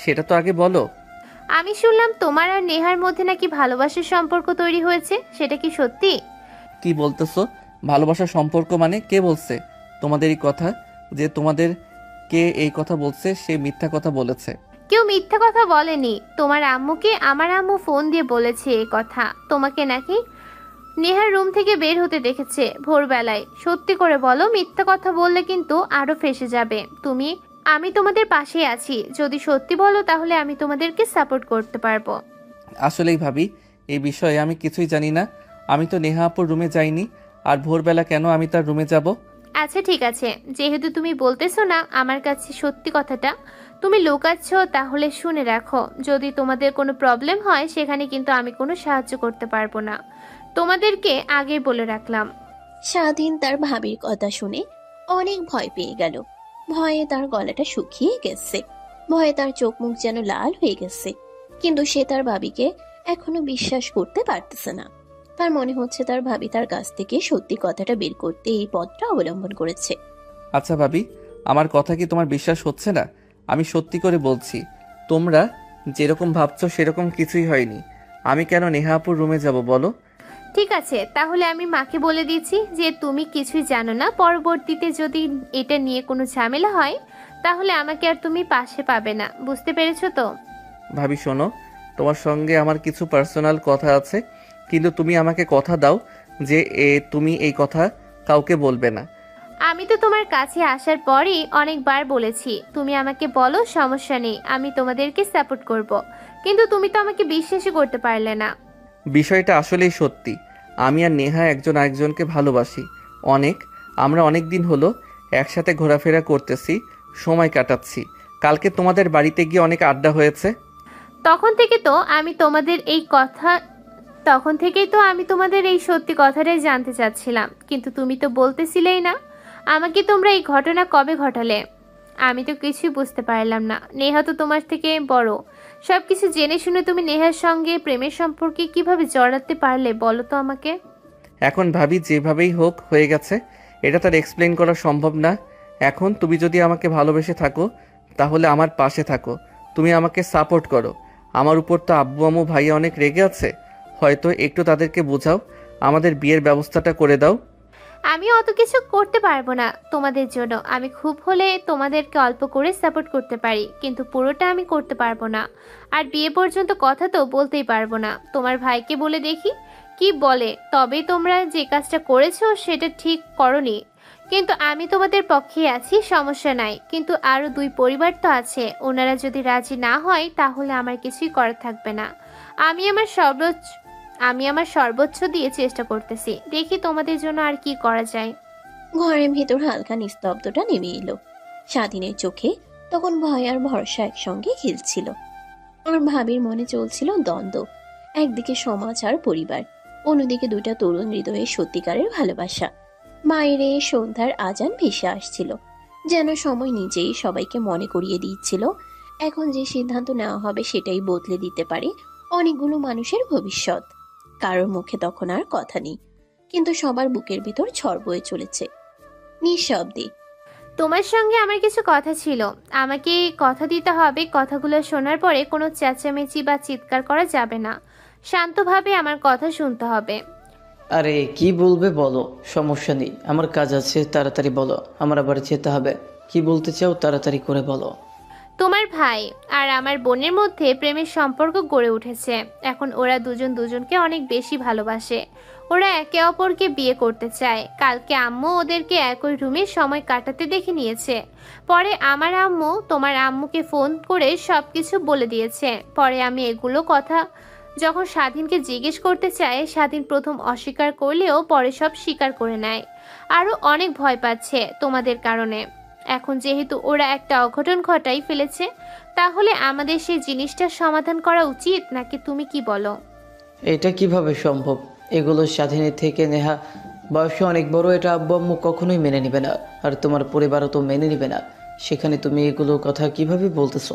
সেটা তো আগে বলো। আমি শুনলাম তোমার আর নেহার মধ্যে নাকি ভালোবাসার সম্পর্ক তৈরি হয়েছে, সেটা কি সত্যি? কি বলতেছো? ভালোবাসার সম্পর্ক মানে? কে বলছে তোমাদের এই কথা? যে তোমাদের কে এই কথা বলছে সে মিথ্যা কথা বলেছে। কেউ মিথ্যা কথা বলেনি। তোমার আম্মুকে আমার আম্মু ফোন দিয়ে বলেছে এই কথা। তোমাকে নাকি নেহার রুম থেকে বের হতে দেখেছে ভোরবেলায়। সত্যি করে বলো, মিথ্যা কথা বললে কিন্তু আরো ফেঁসে যাবে তুমি। আমি তোমাদের পাশে আছি, যদি সত্যি বলো তাহলে আমি তোমাদেরকে সাপোর্ট করতে পারবো। আসলেই ভাবি, এই বিষয়ে আমি কিছুই জানি না। আমি তো নেহা আপুর রুমে যাইনি, আর ভোরবেলা কেন আমি তার রুমে যাব? আচ্ছা ঠিক আছে, যেহেতু তুমি বলতেছো না আমার কাছে সত্যি কথাটা, তুমি লুকাচ্ছ, তাহলে শুনে রাখো। যদি তোমাদের কোনো প্রবলেম হয় সেখানে কিন্তু আমি কোনো সাহায্য করতে পারবো না, তোমাদেরকে আগে বলে রাখলাম। স্বাধীন তার ভাবির কথা শুনে অনেক ভয় পেয়ে গেল। ভয়ে তার গলাটা শুকিয়ে গেছে, ভয়ে তার চোখ মুখ যেন লাল হয়ে গেছে। কিন্তু সে তার ভাবিকে এখনো বিশ্বাস করতে পারতেছে না। তার মনে হচ্ছে তার ভাবি তার কাছ থেকে সত্যি কথাটা বের করতে এই পথটা অবলম্বন করেছে। আচ্ছা ভাবি, আমার কথা কি তোমার বিশ্বাস হচ্ছে না? আমি সত্যি করে বলছি, তোমরা যেরকম ভাবছো সেরকম কিছুই হয়নি। আমি কেন নেহাপুর রুমে যাব বলো? ঠিক আছে, তাহলে আমি মাকে বলে দিচ্ছি যে তুমি কিছুই জানো না। পরবর্তীতে যদি এটা নিয়ে কোনো ঝামেলা হয় তাহলে আমাকে আর তুমি পাশে পাবে না। বুঝতে পেরেছো তো? ভাবি শোনো, তোমার সঙ্গে আমার কিছু পার্সোনাল কথা আছে, কিন্তু তুমি আমাকে কথা দাও যে তুমি এই কথা কাউকে বলবে না। আমি তো তোমার কাছে আসার পরই অনেকবার বলেছি, তুমি আমাকে বলো, সমস্যা নেই, আমি তোমাদেরকে সাপোর্ট করব। কিন্তু তুমি তো আমাকে বিশ্বাসই করতে পারলে না। বিষয়টা আসলেই সত্যি, আমি আর নেহা একজন আরেকজনকে ভালোবাসি অনেক। আমরা অনেক দিন হলো একসাথে ঘোরাফেরা করতেছি, সময় কাটাচ্ছি। কালকে তোমাদের বাড়িতে গিয়ে অনেক আড্ডা হয়েছে। তখন থেকেই তো আমি তোমাদের এই সত্যি কথাটাই জানতে চাচ্ছিলাম, কিন্তু তুমি তো বলতেছিলেই না। আমাকে তোমরা এই ঘটনা কবে ঘটালে? আমি তো কিছুই বুঝতে পারলাম না। নেহা তো তোমার থেকে বড়, সবকিছু জেনে শুনে তুমি নেহার সঙ্গে প্রেমের সম্পর্কে কিভাবে জড়াতে পারলে বলো তো আমাকে। এখন ভাবি যেভাবেই হোক হয়ে গেছে, এটা তার এক্সপ্লেন করা সম্ভব না। এখন তুমি যদি আমাকে ভালোবেসে থাকো তাহলে আমার পাশে থাকো, তুমি আমাকে সাপোর্ট করো। আমার উপর তো আব্বু আম্মু ভাইয়া অনেক রেগে আছে, হয়তো একটু তাদেরকে বোঝাও, আমাদের বিয়ের ব্যবস্থাটা করে দাও। আমি অত কিছু করতে পারবো না তোমাদের জন্য। আমি খুব হলে তোমাদেরকে অল্প করে সাপোর্ট করতে পারি, কিন্তু পুরোটা আমি করতে পারবো না। আর বিয়ে পর্যন্ত কথা তো বলতেই পারবো না। তোমার ভাইকে বলে দেখি কি বলে, তবেই তোমরা যে কাজটা করেছো সেটা ঠিক করনি। কিন্তু আমি তোমাদের পক্ষে আছি, সমস্যা নাই। কিন্তু আরো 2 পরিবার তো আছে, ওনারা যদি রাজি না হয় তাহলে আমার কিছুই করার থাকবে না। আমি আমার সর্বোচ্চ দিয়ে চেষ্টা করতেছি, দেখি তোমাদের জন্য আর কি করা যায়। ঘরের ভেতর হালকা নিস্তব্ধতা নেমে এলো। স্বাধীনের চোখে তখন ভয় আর ভরসা একসঙ্গে খেলছিল। আর ভাবির মনে চলছিল দ্বন্দ্ব, একদিকে সমাজ আর পরিবার, অন্যদিকে 2টা তরুণ হৃদয়ের সত্যিকারের ভালোবাসা। বাইরে সন্ধ্যার আজান ভেসে আসছিল, যেন সময় নিজেই সবাইকে মনে করিয়ে দিচ্ছিল এখন যে সিদ্ধান্ত নেওয়া হবে সেটাই বদলে দিতে পারে অনেকগুলো মানুষের ভবিষ্যৎ। কারোর মুখে তখন আর কথা নেই, কিন্তু সবার বুকের ভিতর ঝড় বয়ে চলেছে নিঃশব্দে। তোমার সঙ্গে আমার কিছু কথা ছিল, আমাকে কথা দিতে হবে। কথাগুলো শোনার পরে কোনো চেঁচামেচি বা চিৎকার করা যাবে না, শান্তভাবে আমার কথা শুনতে হবে। আরে কি বলবে বলো, সমস্যা নেই, আমার কাজ আছে, তাড়াতাড়ি বলো, আমার আবার যেতে হবে। কি বলতে চাও তাড়াতাড়ি করে বলো। তোমার ভাই আর আমার বোনের মধ্যে প্রেমের সম্পর্ক গড়ে উঠেছে। এখন ওরা দুজন দুজনকে অনেক বেশি ভালোবাসে। ওরা একে অপরকে বিয়ে করতে চায়। কালকে আম্মু ওদেরকে একই রুমে সময় কাটাতে দেখে নিয়েছে। পরে আমার আম্মু তোমার আম্মুকে ফোন করে সবকিছু বলে দিয়েছে। পরে আমি এগুলো কথা যখন স্বাধীনকে জিজ্ঞেস করতে চায়, স্বাধীন প্রথম অস্বীকার করলেও পরে সব স্বীকার করে নেয়। আরও অনেক ভয় পাচ্ছে তোমাদের কারণে। এখন যেহেতু ওরা একটা অঘটন ঘটাই ফেলেছে, তাহলে আমাদের সেই জিনিসটার সমাধান করা উচিত, নাকি তুমি কি বলো? এটা কিভাবে সম্ভব? এগুলো স্বাধীনের থেকে নেহা বয়সে অনেক বড়, এটা আব্বু আম্মু কখনোই মেনে নিবে না, আর তোমার পরিবারও তো মেনে নিবে না। সেখানে তুমি এগুলো কথা কিভাবে বলতেছো?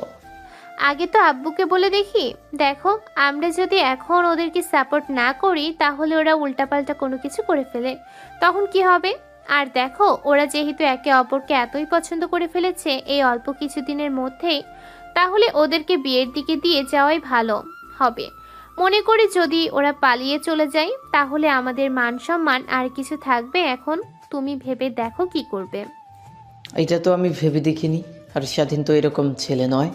আগে তো আব্বুকে বলে দেখি। দেখো, আমরা যদি এখন ওদেরকে সাপোর্ট না করি তাহলে ওরা উল্টাপাল্টা কোনো কিছু করে ফেলে, তখন কি হবে? আর দেখো, ওরা যেহেতু একে অপরকে এতই পছন্দ করে ফেলেছে এই অল্প কিছুদিনের মধ্যেই, তাহলে ওদেরকে বিয়ের দিকে দিয়ে যাওয়াই ভালো হবে। মনে করি যদি ওরা পালিয়ে চলে যায় তাহলে আমাদের মান সম্মান আর কিছু থাকবে? এখন তুমি ভেবে দেখো কি করবে। এটা তো আমি ভেবে দেখিনি। আর স্বাধীন তো এরকম ছেলে নয়,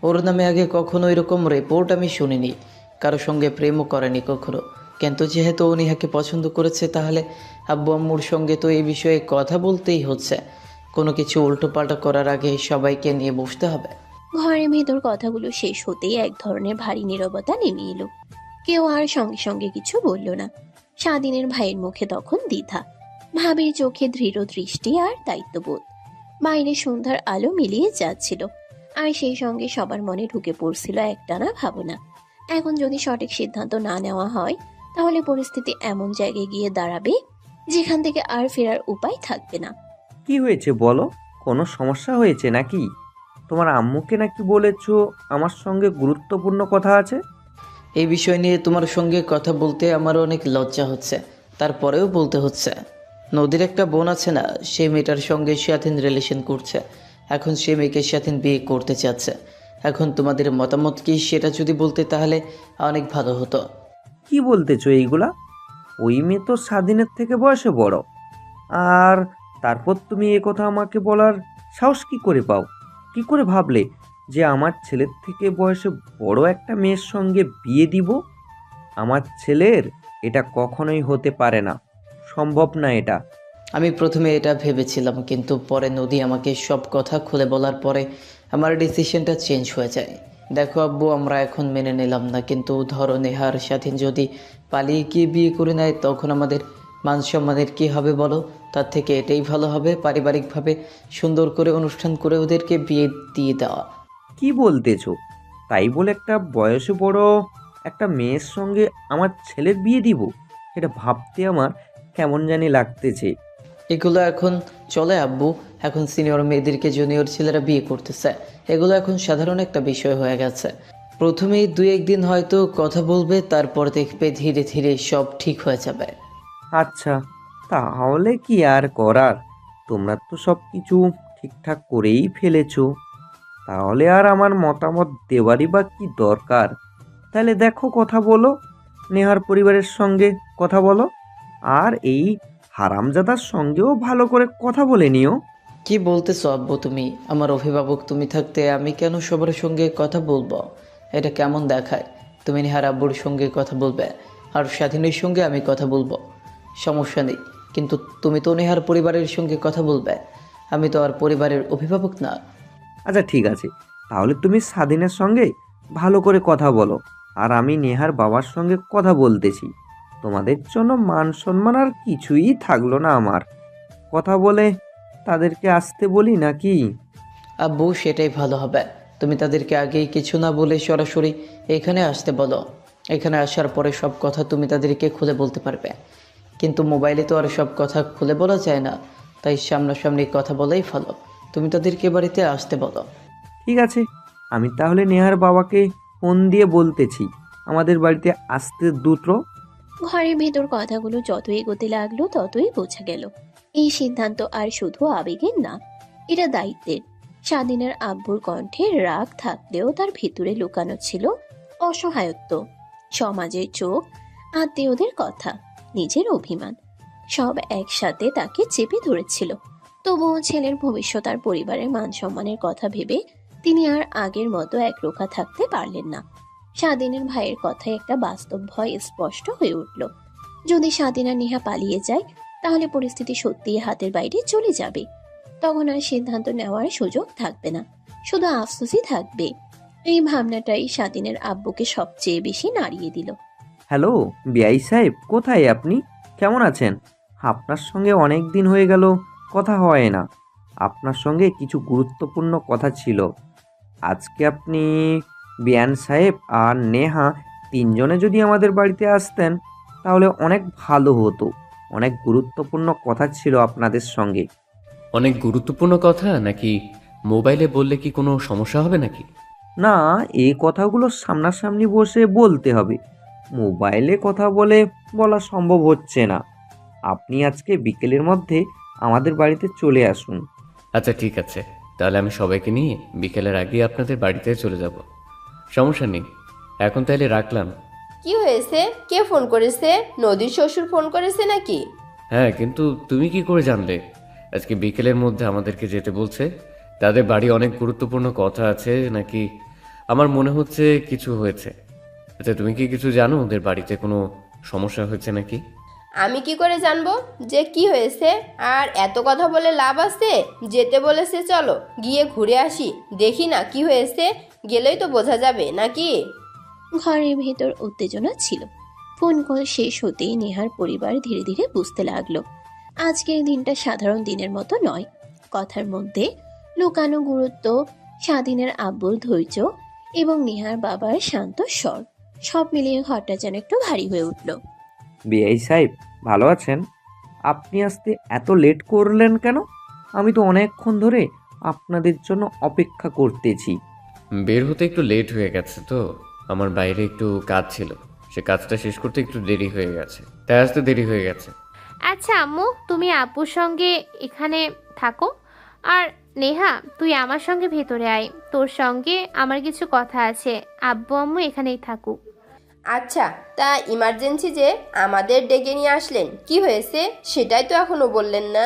ওর নামে আগে কখনো এরকম রিপোর্ট আমি শুনিনি। কারোর সঙ্গে প্রেমও করেনি কখনো। কিন্তু যেহেতু ও নেহাকে পছন্দ করেছে, তাহলে আব্বু আম্মুর সঙ্গে তো এই বিষয়ে কথা বলতেই হচ্ছে। কোনো কিছু উল্টোপাল্টা করার আগে সবাইকে নিয়ে বসতে হবে। ঘরের ভেতর কথাগুলো শেষ হতেই এক ধরনের ভারী নীরবতা নেমে এলো। কেউ আর সঙ্গে সঙ্গে কিছু বলল না। স্বাধীনের ভাইয়ের মুখে তখন দ্বিধা, ভাবির চোখে দৃঢ় দৃষ্টি আর দায়িত্ববোধ। বাইরে সন্ধ্যার আলো মিলিয়ে যাচ্ছিল, আর সেই সঙ্গে সবার মনে ঢুকে পড়ছিল একটানা ভাবনা। এখন যদি সঠিক সিদ্ধান্ত না নেওয়া হয় তাহলে পরিস্থিতি এমন জায়গায় গিয়ে দাঁড়াবে যেখান থেকে আর ফেরার উপায় থাকবে না। কি হয়েছে বলো? কোনো সমস্যা হয়েছে নাকি? তোমার আম্মুকে নাকি বলেছো আমার সঙ্গে গুরুত্বপূর্ণ কথা আছে? এই বিষয় নিয়ে তোমার সঙ্গে কথা বলতে আমার অনেক লজ্জা হচ্ছে, তারপরেও বলতে হচ্ছে। নদীর একটা বোন আছে না, সে মেয়েটার সঙ্গে স্বাধীন রিলেশন করছে। এখন সে মেয়েকে স্বাধীন বিয়ে করতে চাচ্ছে। এখন তোমাদের মতামত কি সেটা যদি বলতে তাহলে অনেক ভালো হতো। কি বলতেছো এইগুলা? ওই মেয়ে তো স্বাধীনের থেকে বয়সে বড়। আর তারপর তুমি এ কথা আমাকে বলার সাহস কি করে পাও? কি করে ভাবলে যে আমার ছেলের থেকে বয়সে বড় একটা মেয়ের সঙ্গে বিয়ে দিব? আমার ছেলের এটা কখনোই হতে পারে না, সম্ভব না এটা। আমি প্রথমে এটা ভেবেছিলাম, কিন্তু পরে নদী আমাকে সব কথা খুলে বলার পরে আমার ডিসিশনটা চেঞ্জ হয়ে যায়। দেখো আব্বু, আমরা এখন মেনে নিলাম না, কিন্তু ধরো নেহার স্বাধীন যদি পালিয়ে গিয়ে বিয়ে করে নেয়, তখন আমাদের মান সম্মানের কী হবে বলো? তার থেকে এটাই ভালো হবে পারিবারিকভাবে সুন্দর করে অনুষ্ঠান করে ওদেরকে বিয়ে দিয়ে দেওয়া। কি বলতেছো? তাই বলে একটা বয়সে বড় একটা মেয়ের সঙ্গে আমার ছেলের বিয়ে দিব? এটা ভাবতে আমার কেমন জানি লাগতেছে। এগুলো এখন চলে আব্বু, এখন সিনিয়র মেয়েদেরকে জুনিয়র ছেলেরা বিয়ে করতেছে। এগুলো এখন সাধারণ একটা বিষয় হয়ে গেছে। প্রথমেই 2-1 দিন হয়তো কথা বলবে, তারপর দেখবে ধীরে ধীরে সব ঠিক হয়ে যাবে। আচ্ছা, তাহলে কি আর করার? তোমরা তো সব কিছু ঠিকঠাক করেই ফেলেছো, তাহলে আর আমার মতামত দেওয়ারই বা কি দরকার? তাহলে দেখো, কথা বলো, নেহার পরিবারের সঙ্গে কথা বলো, আর এই হারামজাদার সঙ্গেও ভালো করে কথা বলে নিও। কি বলতেছো আব্বু তুমি? আমার অভিভাবক তুমি থাকতে আমি কেন সবার সঙ্গে কথা বলবো? এটা কেমন দেখায়? তুমি নেহার আব্বুর সঙ্গে কথা বলবে, আর স্বাধীনের সঙ্গে আমি কথা বলবো, সমস্যা নেই। কিন্তু তুমি তো নেহার পরিবারের সঙ্গে কথা বলবে, আমি তো আর পরিবারের অভিভাবক না। আচ্ছা ঠিক আছে, তাহলে তুমি স্বাধীনের সঙ্গে ভালো করে কথা বলো, আর আমি নেহার বাবার সঙ্গে কথা বলতেছি। তোমাদের জন্য মান সম্মান আর কিছুই থাকলো না আমার। কথা বলে তাদেরকে আসতে বলি নাকি? আব্বু সেটাই ভালো হবে। তুমি তাদেরকে আগেই কিছু না বলে সরাসরি এখানে আসতে বলো। এখানে আসার পরে সব কথা তুমি তাদেরকে খুলে বলতে পারবে, কিন্তু মোবাইলে তো আর সব কথা খুলে বলা যায় না, তাই সামনাসামনি কথা বলাই ভালো। তুমি তাদেরকে বাড়িতে আসতে বলো। ঠিক আছে, আমি তাহলে নেহার বাবাকে ফোন দিয়ে বলতেছি আমাদের বাড়িতে আসতে দ্রুত। ঘরের ভেতর কথাগুলো যত এগোতে লাগলো ততই বোঝা গেল এই সিদ্ধান্ত আর শুধু আবেগের না, এটা দায়িত্বের। স্বাধীনের আব্বুর কণ্ঠে রাগ থাকলেও তার ভিতরে লুকানো ছিল অসহায়ত্ব, সমাজের চোখ, আত্মীয়দের কথা, নিজের অভিমান, সব একসাথে তাকে চেপে ধরেছিল। তবুও ছেলের ভবিষ্যৎ আর পরিবারের মান সম্মানের কথা ভেবে তিনি আর আগের মতো একরোখা থাকতে পারলেন না। স্বাধীনের ভাইয়ের কথায় একটা বাস্তব ভয় স্পষ্ট হয়ে উঠল। যদি স্বাধীন আর নেহা পালিয়ে যায়, তাহলে পরিস্থিতি সত্যিই হাতের বাইরে চলে যাবে। তখন আর সিদ্ধান্ত নেওয়ার সুযোগ থাকবে না, শুধু আফসোসই থাকবে। এই ভাবনাটাই স্বাধীনের আব্বুকে সবচেয়ে বেশি নাড়িয়ে দিল। হ্যালো বিআই সাহেব, কোথায় আপনি? কেমন আছেন? আপনার সঙ্গে অনেক দিন হয়ে গেল কথা হয় না। আপনার সঙ্গে কিছু গুরুত্বপূর্ণ কথা ছিল। আজকে আপনি, বিয়ান সাহেব আর নেহা তিনজনে যদি আমাদের বাড়িতে আসতেন তাহলে অনেক ভালো হতো। অনেক গুরুত্বপূর্ণ কথা ছিল আপনাদের সঙ্গে। অনেক গুরুত্বপূর্ণ কথা নাকি? মোবাইলে বললে কি কোনো সমস্যা হবে নাকি? না, এই কথাগুলো সামনাসামনি বসে বলতে হবে। মোবাইলে কথা বলা সম্ভব হচ্ছে না। আপনি আজকে বিকেলের মধ্যে আমাদের বাড়িতে চলে আসুন। আচ্ছা ঠিক আছে, তাহলে আমি সবাইকে নিয়ে বিকেলের আগে আপনাদের বাড়িতে চলে যাব। সমস্যা নেই, এখন তাহলে রাখলাম। কি হয়েছে? কে ফোন করেছে? নদীর শ্বশুর ফোন করেছে নাকি? হ্যাঁ, কিন্তু তুমি কি করে জানলে আজকে বিকেলের মধ্যে আমাদেরকে যেতে বলছে? তাদের বাড়ি অনেক গুরুত্বপূর্ণ কথা আছে নাকি? আমার মনে হচ্ছে কিছু হয়েছে। আচ্ছা, তুমি কি কিছু জানো ওদের বাড়িতে কোনো সমস্যা হয়েছে নাকি? আমি কি করে জানবো যে কি হয়েছে? আর এত কথা বলে লাভ আছে? যেতে বলেছে চলো গিয়ে ঘুরে আসি, দেখি না কি হয়েছে, গেলেই তো বোঝা যাবে নাকি? ঘরের ভেতর উত্তেজনা ছিল। ফোন কল শেষ হতেই নেহার পরিবার ধীরে ধীরে বুঝতে লাগলো আজকের দিনটা সাধারণ দিনের মতো নয়। কথার মধ্যে লুকানো গুরুত্ব, স্বাধীনের আব্বুর ধৈর্য এবং নেহার বাবার শান্ত স্বর, সব মিলিয়ে ঘরটা যেন একটু ভারী হয়ে উঠল। বিআই সাহেব ভালো আছেন? আপনি আসতে এত লেট করলেন কেন? আমি তো অনেকক্ষণ ধরে আপনাদের জন্য অপেক্ষা করতেছি। বের হতে একটু লেট হয়ে গেছে তো, আমার বাইরে একটু কাজ ছিল, সে কাজটা শেষ করতে একটু দেরি হয়ে গেছে, তাই আসতে দেরি হয়ে গেছে। আচ্ছা আম্মু, তুমি আপুর সঙ্গে এখানে থাকো, আর নেহা, তুই আমার সঙ্গে ভেতরে আয়, তোর সঙ্গে আমার কিছু কথা আছে। আব্বু আম্মু এখানেই থাকুক। আচ্ছা, তা ইমার্জেন্সি যে আমাদের ডেকে নিয়ে আসলেন, কি হয়েছে সেটাই তো এখনো বললেন না।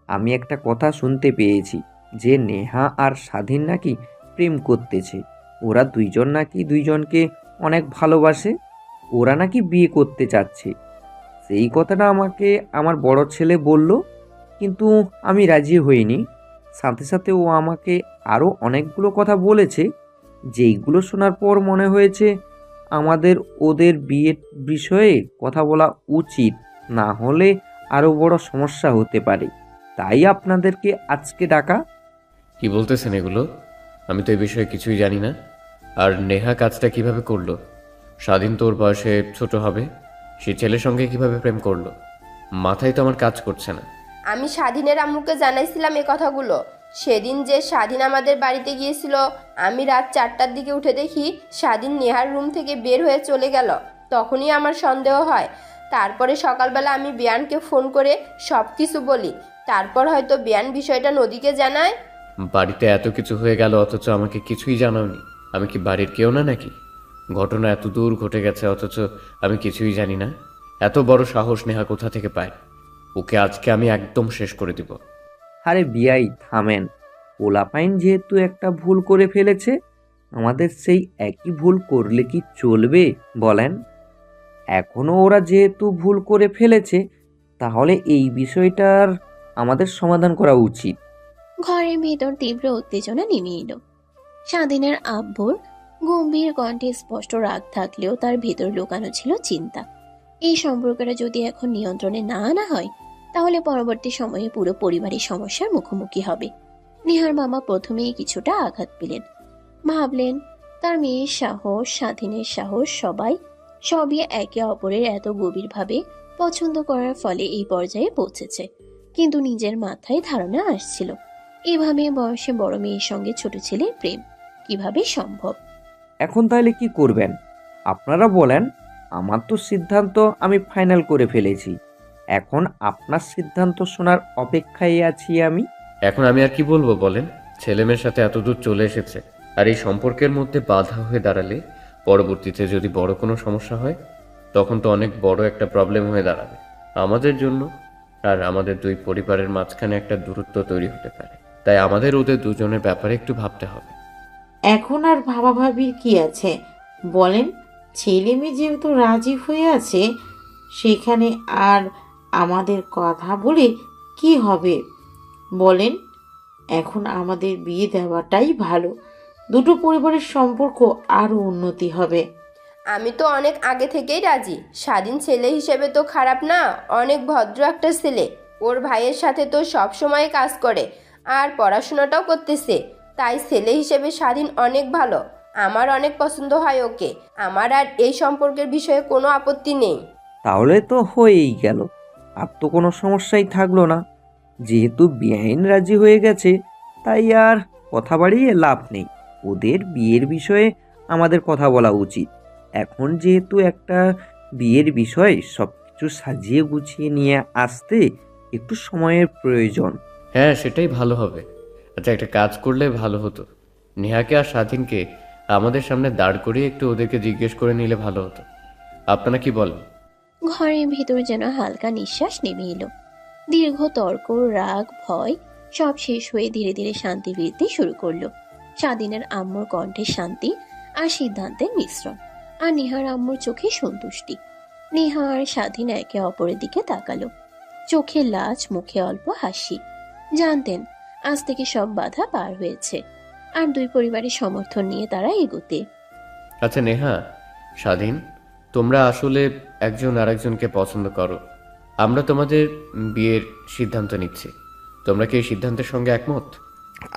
আমি একটা কথা শুনতে পেয়েছি যে নেহা আর স্বাধীন নাকি প্রেম করতেছে। ওরা দুইজন নাকি দুইজনকে অনেক ভালোবাসে। ওরা নাকি বিয়ে করতে চাচ্ছে। সেই কথাটা আমাকে আমার বড় ছেলে বলল, কিন্তু আমি রাজি হইনি। সাথে সাথে ও আমাকে আরও অনেকগুলো কথা বলেছে, যেইগুলো শোনার পর মনে হয়েছে আমাদের ওদের বিয়ের বিষয়ে কথা বলা উচিত, না হলে আরও বড় সমস্যা হতে পারে। তাই আপনাদেরকে আজকে ডাকা। কি বলতেছেন এগুলো? আমি তো এই বিষয়ে কিছুই জানি না। আর নেহা কাজটা কিভাবে করলো? স্বাধীন তোর বয়সে ছোট হবে, সে ছেলের সঙ্গে কিভাবে প্রেম করলো? মাথায় তো আমার কাজ করছে না। আমি স্বাধীনের আম্মুকে জানাইছিলাম এই কথাগুলো। সেদিন যে স্বাধীন আমাদের বাড়িতে গিয়েছিল, আমি রাত 4টার দিকে উঠে দেখি স্বাধীন নেহার রুম থেকে বের হয়ে চলে গেল। তখনই আমার সন্দেহ হয়। তারপরে সকালবেলা আমি বিয়ানকে ফোন করে সব কিছু বলি। তারপর হয়তো বিয়ান বিষয়টা নদীকে জানায়। বাড়িতে এত কিছু হয়ে গেল অথচ আমাকে কিছুই জানাওনি। আমি কি বাড়ির কেউ না নাকি? ঘটনা এত দূর ঘটে গেছে অথচ আমি কিছুই জানি না। এত বড় সাহস নেহা কোথা থেকে পায়? ওকে আজকে আমি একদম শেষ করে দিব। আরে বিয়াই থামেন। পোলাপাইন যেহেতু একটা ভুল করে ফেলেছে, আমাদের সেই একই ভুল করলে কি চলবে বলেন? এখনও ওরা যেহেতু ভুল করে ফেলেছে, তাহলে এই বিষয়টার আমাদের সমাধান করা উচিত। ঘরের ভেতর তীব্র উত্তেজনা নেমে এলো। স্বাধীনের আব্বুর গম্ভীর কণ্ঠে স্পষ্ট রাগ থাকলেও তার ভেতর লুকানো ছিল চিন্তা। এই সম্পর্কটা যদি এখন নিয়ন্ত্রণে না আনা হয়, তাহলে পরবর্তী সময়ে পুরো পরিবারের সমস্যার মুখোমুখি হবে। নেহার মামা প্রথমেই কিছুটা আঘাত পেলেন। ভাবলেন তার মেয়ের সাহস, স্বাধীনের সাহস, সবই একে অপরের এত গভীরভাবে পছন্দ করার ফলে এই পর্যায়ে পৌঁছেছে। কিন্তু নিজের মাথায় ধারণা আসছিল, এভাবে বয়সে বড় মেয়ের সঙ্গে ছোট ছেলের প্রেম কিভাবে সম্ভব। এখন তাহলে কি করবেন আপনারা বলেন? আমার তো সিদ্ধান্ত আমি ফাইনাল করে ফেলেছি। এখন আপনার সিদ্ধান্ত শোনার অপেক্ষায় আছি আমি। এখন আমি আর কি বলবো বলেন? ছেলে মেয়ের সাথে এত দূর চলে এসেছে, আর এই সম্পর্কের মধ্যে বাধা হয়ে দাঁড়ালে পরবর্তীতে যদি বড় কোনো সমস্যা হয়, তখন তো অনেক বড় একটা প্রবলেম হয়ে দাঁড়াবে আমাদের জন্য। আর আমাদের দুই পরিবারের মাঝখানে একটা দূরত্ব তৈরি হতে পারে। তাই আমাদের ওদের দুজনের ব্যাপারে একটু ভাবতে হবে। এখন আর ভাবাভাবির কি আছে বলেন? ছেলে মেয়ে যেহেতু রাজি হয়ে আছে, সেখানে আর আমাদের কথা বলে কি হবে বলেন? এখন আমাদের বিয়ে দেওয়াটাই ভালো। দুটো পরিবারের সম্পর্ক আরও উন্নতি হবে। আমি তো অনেক আগে থেকেই রাজি। স্বাধীন ছেলে হিসেবে তো খারাপ না, অনেক ভদ্র একটা ছেলে। ওর ভাইয়ের সাথে তো সব সময় কাজ করে আর পড়াশোনাটাও করতেছে। তাই ছেলে হিসেবে স্বাধীন অনেক ভালো। আমার অনেক পছন্দ হয় ওকে। আমার আর এই সম্পর্কের বিষয়ে কোনো আপত্তি নেই। তাহলে তো হয়েই গেল, আর তো কোনো সমস্যাই থাকলো না। যেহেতু বেআইন রাজি হয়ে গেছে, তাই আর কথা বাড়িয়ে লাভ নেই। ওদের বিয়ের বিষয়ে আমাদের কথা বলা উচিত। এখন যেহেতু একটা বিয়ের বিষয়, সব কিছু সাজিয়ে গুছিয়ে নিয়ে আসতে একটু সময়ের প্রয়োজন। হ্যাঁ, সেটাই ভালো হবে। আচ্ছা, একটা কাজ করলে ভালো হতো। নেহাকে আর স্বাধীনকে আমাদের সামনে দাঁড় করিয়ে একটু ওদেরকে জিজ্ঞেস করে নিলে ভালো হতো। আপনারা কি বলেন? ঘরের ভেতর যেন হালকা নিঃশ্বাস নেমে এলো। দীর্ঘ তর্ক, রাগ, ভয় সব শেষ হয়ে ধীরে ধীরে শান্তি ফিরতে শুরু করলো। স্বাধীনের আম্মুর কণ্ঠে শান্তি আর সিদ্ধান্তের মিশ্রণ, আর নেহার আম্মুর চোখে সন্তুষ্টি। নেহা আর স্বাধীন একে অপরের দিকে তাকালো, চোখে লাজ, মুখে অল্প হাসি। জানতেন আজ থেকে সব বাধা পার হয়েছে, আর দুই পরিবারের সমর্থন নিয়ে তারা এগোতে। আচ্ছা নেহা, স্বাধীন, তোমরা আসলে একজন আরেকজনকে পছন্দ করো। আমরা তোমাদের বিয়ের সিদ্ধান্ত নিচ্ছি। তোমরা কি এই সিদ্ধান্তের সঙ্গে একমত?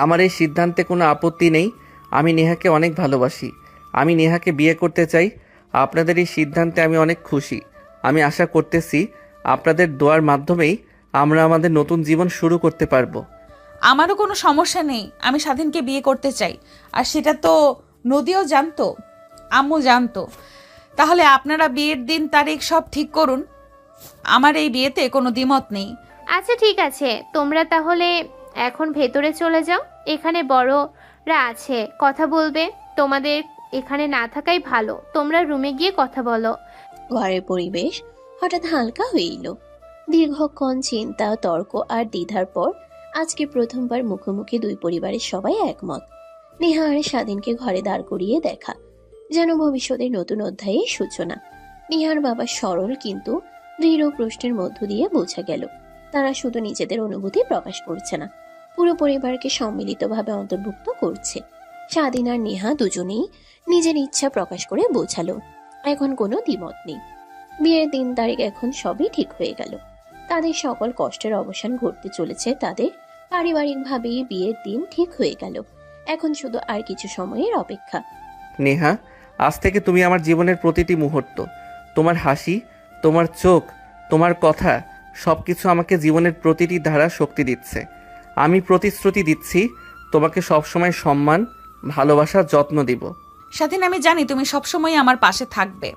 আমার এই সিদ্ধান্তে কোনো আপত্তি নেই। আমি নেহাকে অনেক ভালোবাসি। আমি নেহাকে বিয়ে করতে চাই। আপনাদের এই সিদ্ধান্তে আমি অনেক খুশি। আমি আশা করতেছি আপনাদের দোয়ার মাধ্যমেই আমরা আমাদের নতুন জীবন শুরু করতে পারবো। আমারও কোনো সমস্যা নেই। আমি স্বাধীনকে বিয়ে করতে চাই, আর সেটা তো নদীও জানতো, আম্মু জানতো। তাহলে আপনারা বিয়ের দিন তারিখ সব ঠিক করুন। আমার এই বিয়েতে কোনো দ্বিমত নেই। আচ্ছা ঠিক আছে, তোমরা তাহলে এখন ভেতরে চলে যাও, এখানে বড়রা আছে, কথা বলবে। তোমাদের এখানে না থাকাই ভালো, তোমরা রুমে গিয়ে কথা বলো। ঘরের পরিবেশ হঠাৎ হালকা হয়ে এলো। দীর্ঘক্ষণ চিন্তা, তর্ক আর দ্বিধার পর আজকে প্রথমবার মুখোমুখি দুই পরিবারের সবাই একমত। নেহা আর স্বাধীনকে ঘরে দাঁড় করিয়ে দেখা যেন ভবিষ্যতের নতুন অধ্যায়ের সূচনা। নেহার বাবা সরল কিন্তু দৃঢ় প্রশ্নের মধ্য দিয়ে বোঝা গেল তারা শুধু নিজেদের অনুভূতি প্রকাশ করছে না, পুরো পরিবারকে সম্মিলিতভাবে অন্তর্ভুক্ত করছে। স্বাধীন আর নেহা দুজনেই নিজের ইচ্ছা প্রকাশ করে বোঝালো এখন কোনো দ্বিমত নেই। বিয়ের 3 তারিখ এখন সবই ঠিক হয়ে গেল। তাদের সকল কষ্টের অবসান ঘটতে চলেছে, তাদের পারিবারিকভাবেই বিয়ের দিন ঠিক হয়ে গেল। এখন শুধু আর কিছু সময়ের অপেক্ষা। নেহা, আজ থেকে তুমি আমার জীবনের প্রতিটি মুহূর্ত, তোমার হাসি, তোমার চোখ, তোমার কথা, সব কিছু আমাকে জীবনের প্রতিটি ধারা শক্তি দিচ্ছে। আমি প্রতিশ্রুতি দিচ্ছি তোমাকে সবসময় সম্মান, ভালোবাসা, যত্ন দিব। স্বাধীন, আমি জানি তুমি সবসময় আমার পাশে থাকবে।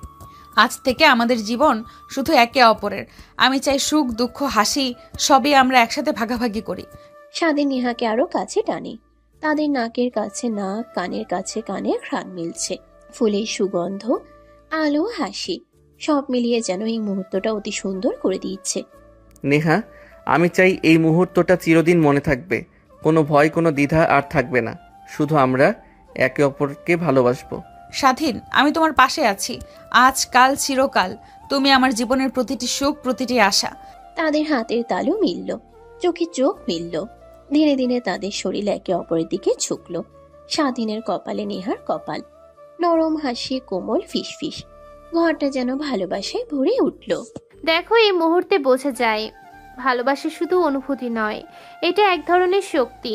আজ থেকে আমাদের জীবন শুধু একে অপরের। আমি চাই সুখ, দুঃখ, হাসি সবই আমরা একসাথে ভাগাভাগি করি। স্বাধীন নেহাকে আরো কাছে টানে। তাদের নাকের কাছে নাক, কানের কাছে কানের ঘ্রাণ মিলছে। ফুলের সুগন্ধ, আলো, হাসি সব মিলিয়ে যেন এই মুহূর্তটা অতি সুন্দর করে দিচ্ছে। নেহা, আমি চাই এই মুহূর্তটা চিরদিন মনে থাকবে। কোনো ভয়, কোনো দ্বিধা আর থাকবে না। শুধু আমরা একে অপরকে ভালোবাসবো। স্বাধীন, আমি তোমার পাশে আছি, আজ, কাল, চিরকাল। তুমি আমার জীবনের প্রতিটি সুখ, প্রতিটি আশা। তাদের হাতের তালু মিলল, চোখে চোখ মিলল। ধীরে ধীরে তাদের শরীর একে অপরের দিকে ঝুঁকল। স্বাধীনের কপালে নেহার কপাল, নরম হাসি, কোমল ফিসফিস। ঘরটা যেন ভালোবাসায় ভরে উঠল। দেখো, এই মুহূর্তে বোঝা যায় ভালোবাসা শুধু অনুভূতি নয়, এটা এক ধরনের শক্তি।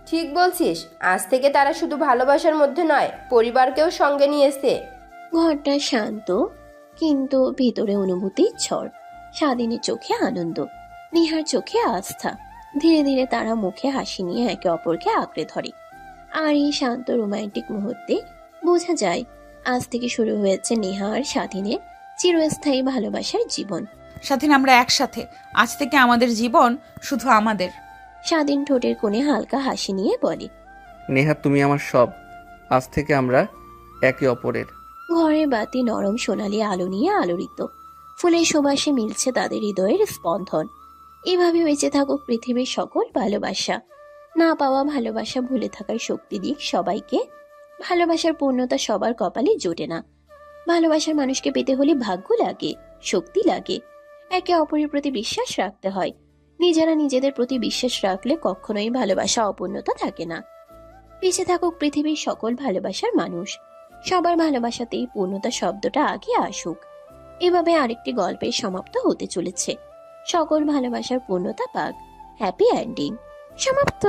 ঠিক বলছিস, আজ থেকে তারা শুধু ভালোবাসার মধ্যে নয়, পরিবারকেও সঙ্গে নিয়েছে। ঘরটা শান্ত, কিন্তু ভিতরে অনুভূতির ঝড়। স্বাধীনের চোখে আনন্দ, নেহার চোখে আস্থা। ধীরে ধীরে তারা মুখে হাসি নিয়ে একে অপরকে আঁকড়ে ধরে। আর এই শান্ত রোমান্টিক মুহূর্তে বোঝা যায় আজ থেকে শুরু হয়েছে নেহা আর স্বাধীনের চিরস্থায়ী ভালোবাসার জীবন। স্বাধীন, আমরা একসাথে। আজ থেকে আমাদের জীবন শুধু আমাদের। স্বাধীন ঠোঁটের কোণে হালকা হাসি নিয়ে বলে, নেহা, তুমি আমার সব। আজ থেকে আমরা একে অপরের। ঘরের বাতি নরম সোনালী আলো নিয়ে আলোড়িত। ফুলের সুবাসে মিলছে তাদের হৃদয়ের স্পন্দন। এভাবে বেঁচে থাকুক পৃথিবীর সকল ভালোবাসা। না পাওয়া ভালোবাসা ভুলে থাকার শক্তি দিক সবাইকে। ভালোবাসার পূর্ণতা সবার কপালে জোটে না। ভালোবাসার মানুষকে পেতে হলে ভাগ্য লাগে, শক্তি লাগে। একে অপরের প্রতি বিশ্বাস রাখতে হয়। নিজেরা নিজেদের প্রতি বিশ্বাস রাখলে কখনোই ভালোবাসা অপূর্ণতা থাকে না। বেঁচে থাকুক পৃথিবীর সকল ভালোবাসার মানুষ। সবার ভালোবাসাতেই পূর্ণতা শব্দটা আগে আসুক। এভাবে আরেকটি গল্পের সমাপ্ত হতে চলেছে। সকল ভালোবাসার পূর্ণতা পাক। হ্যাপি এন্ডিং সমাপ্ত।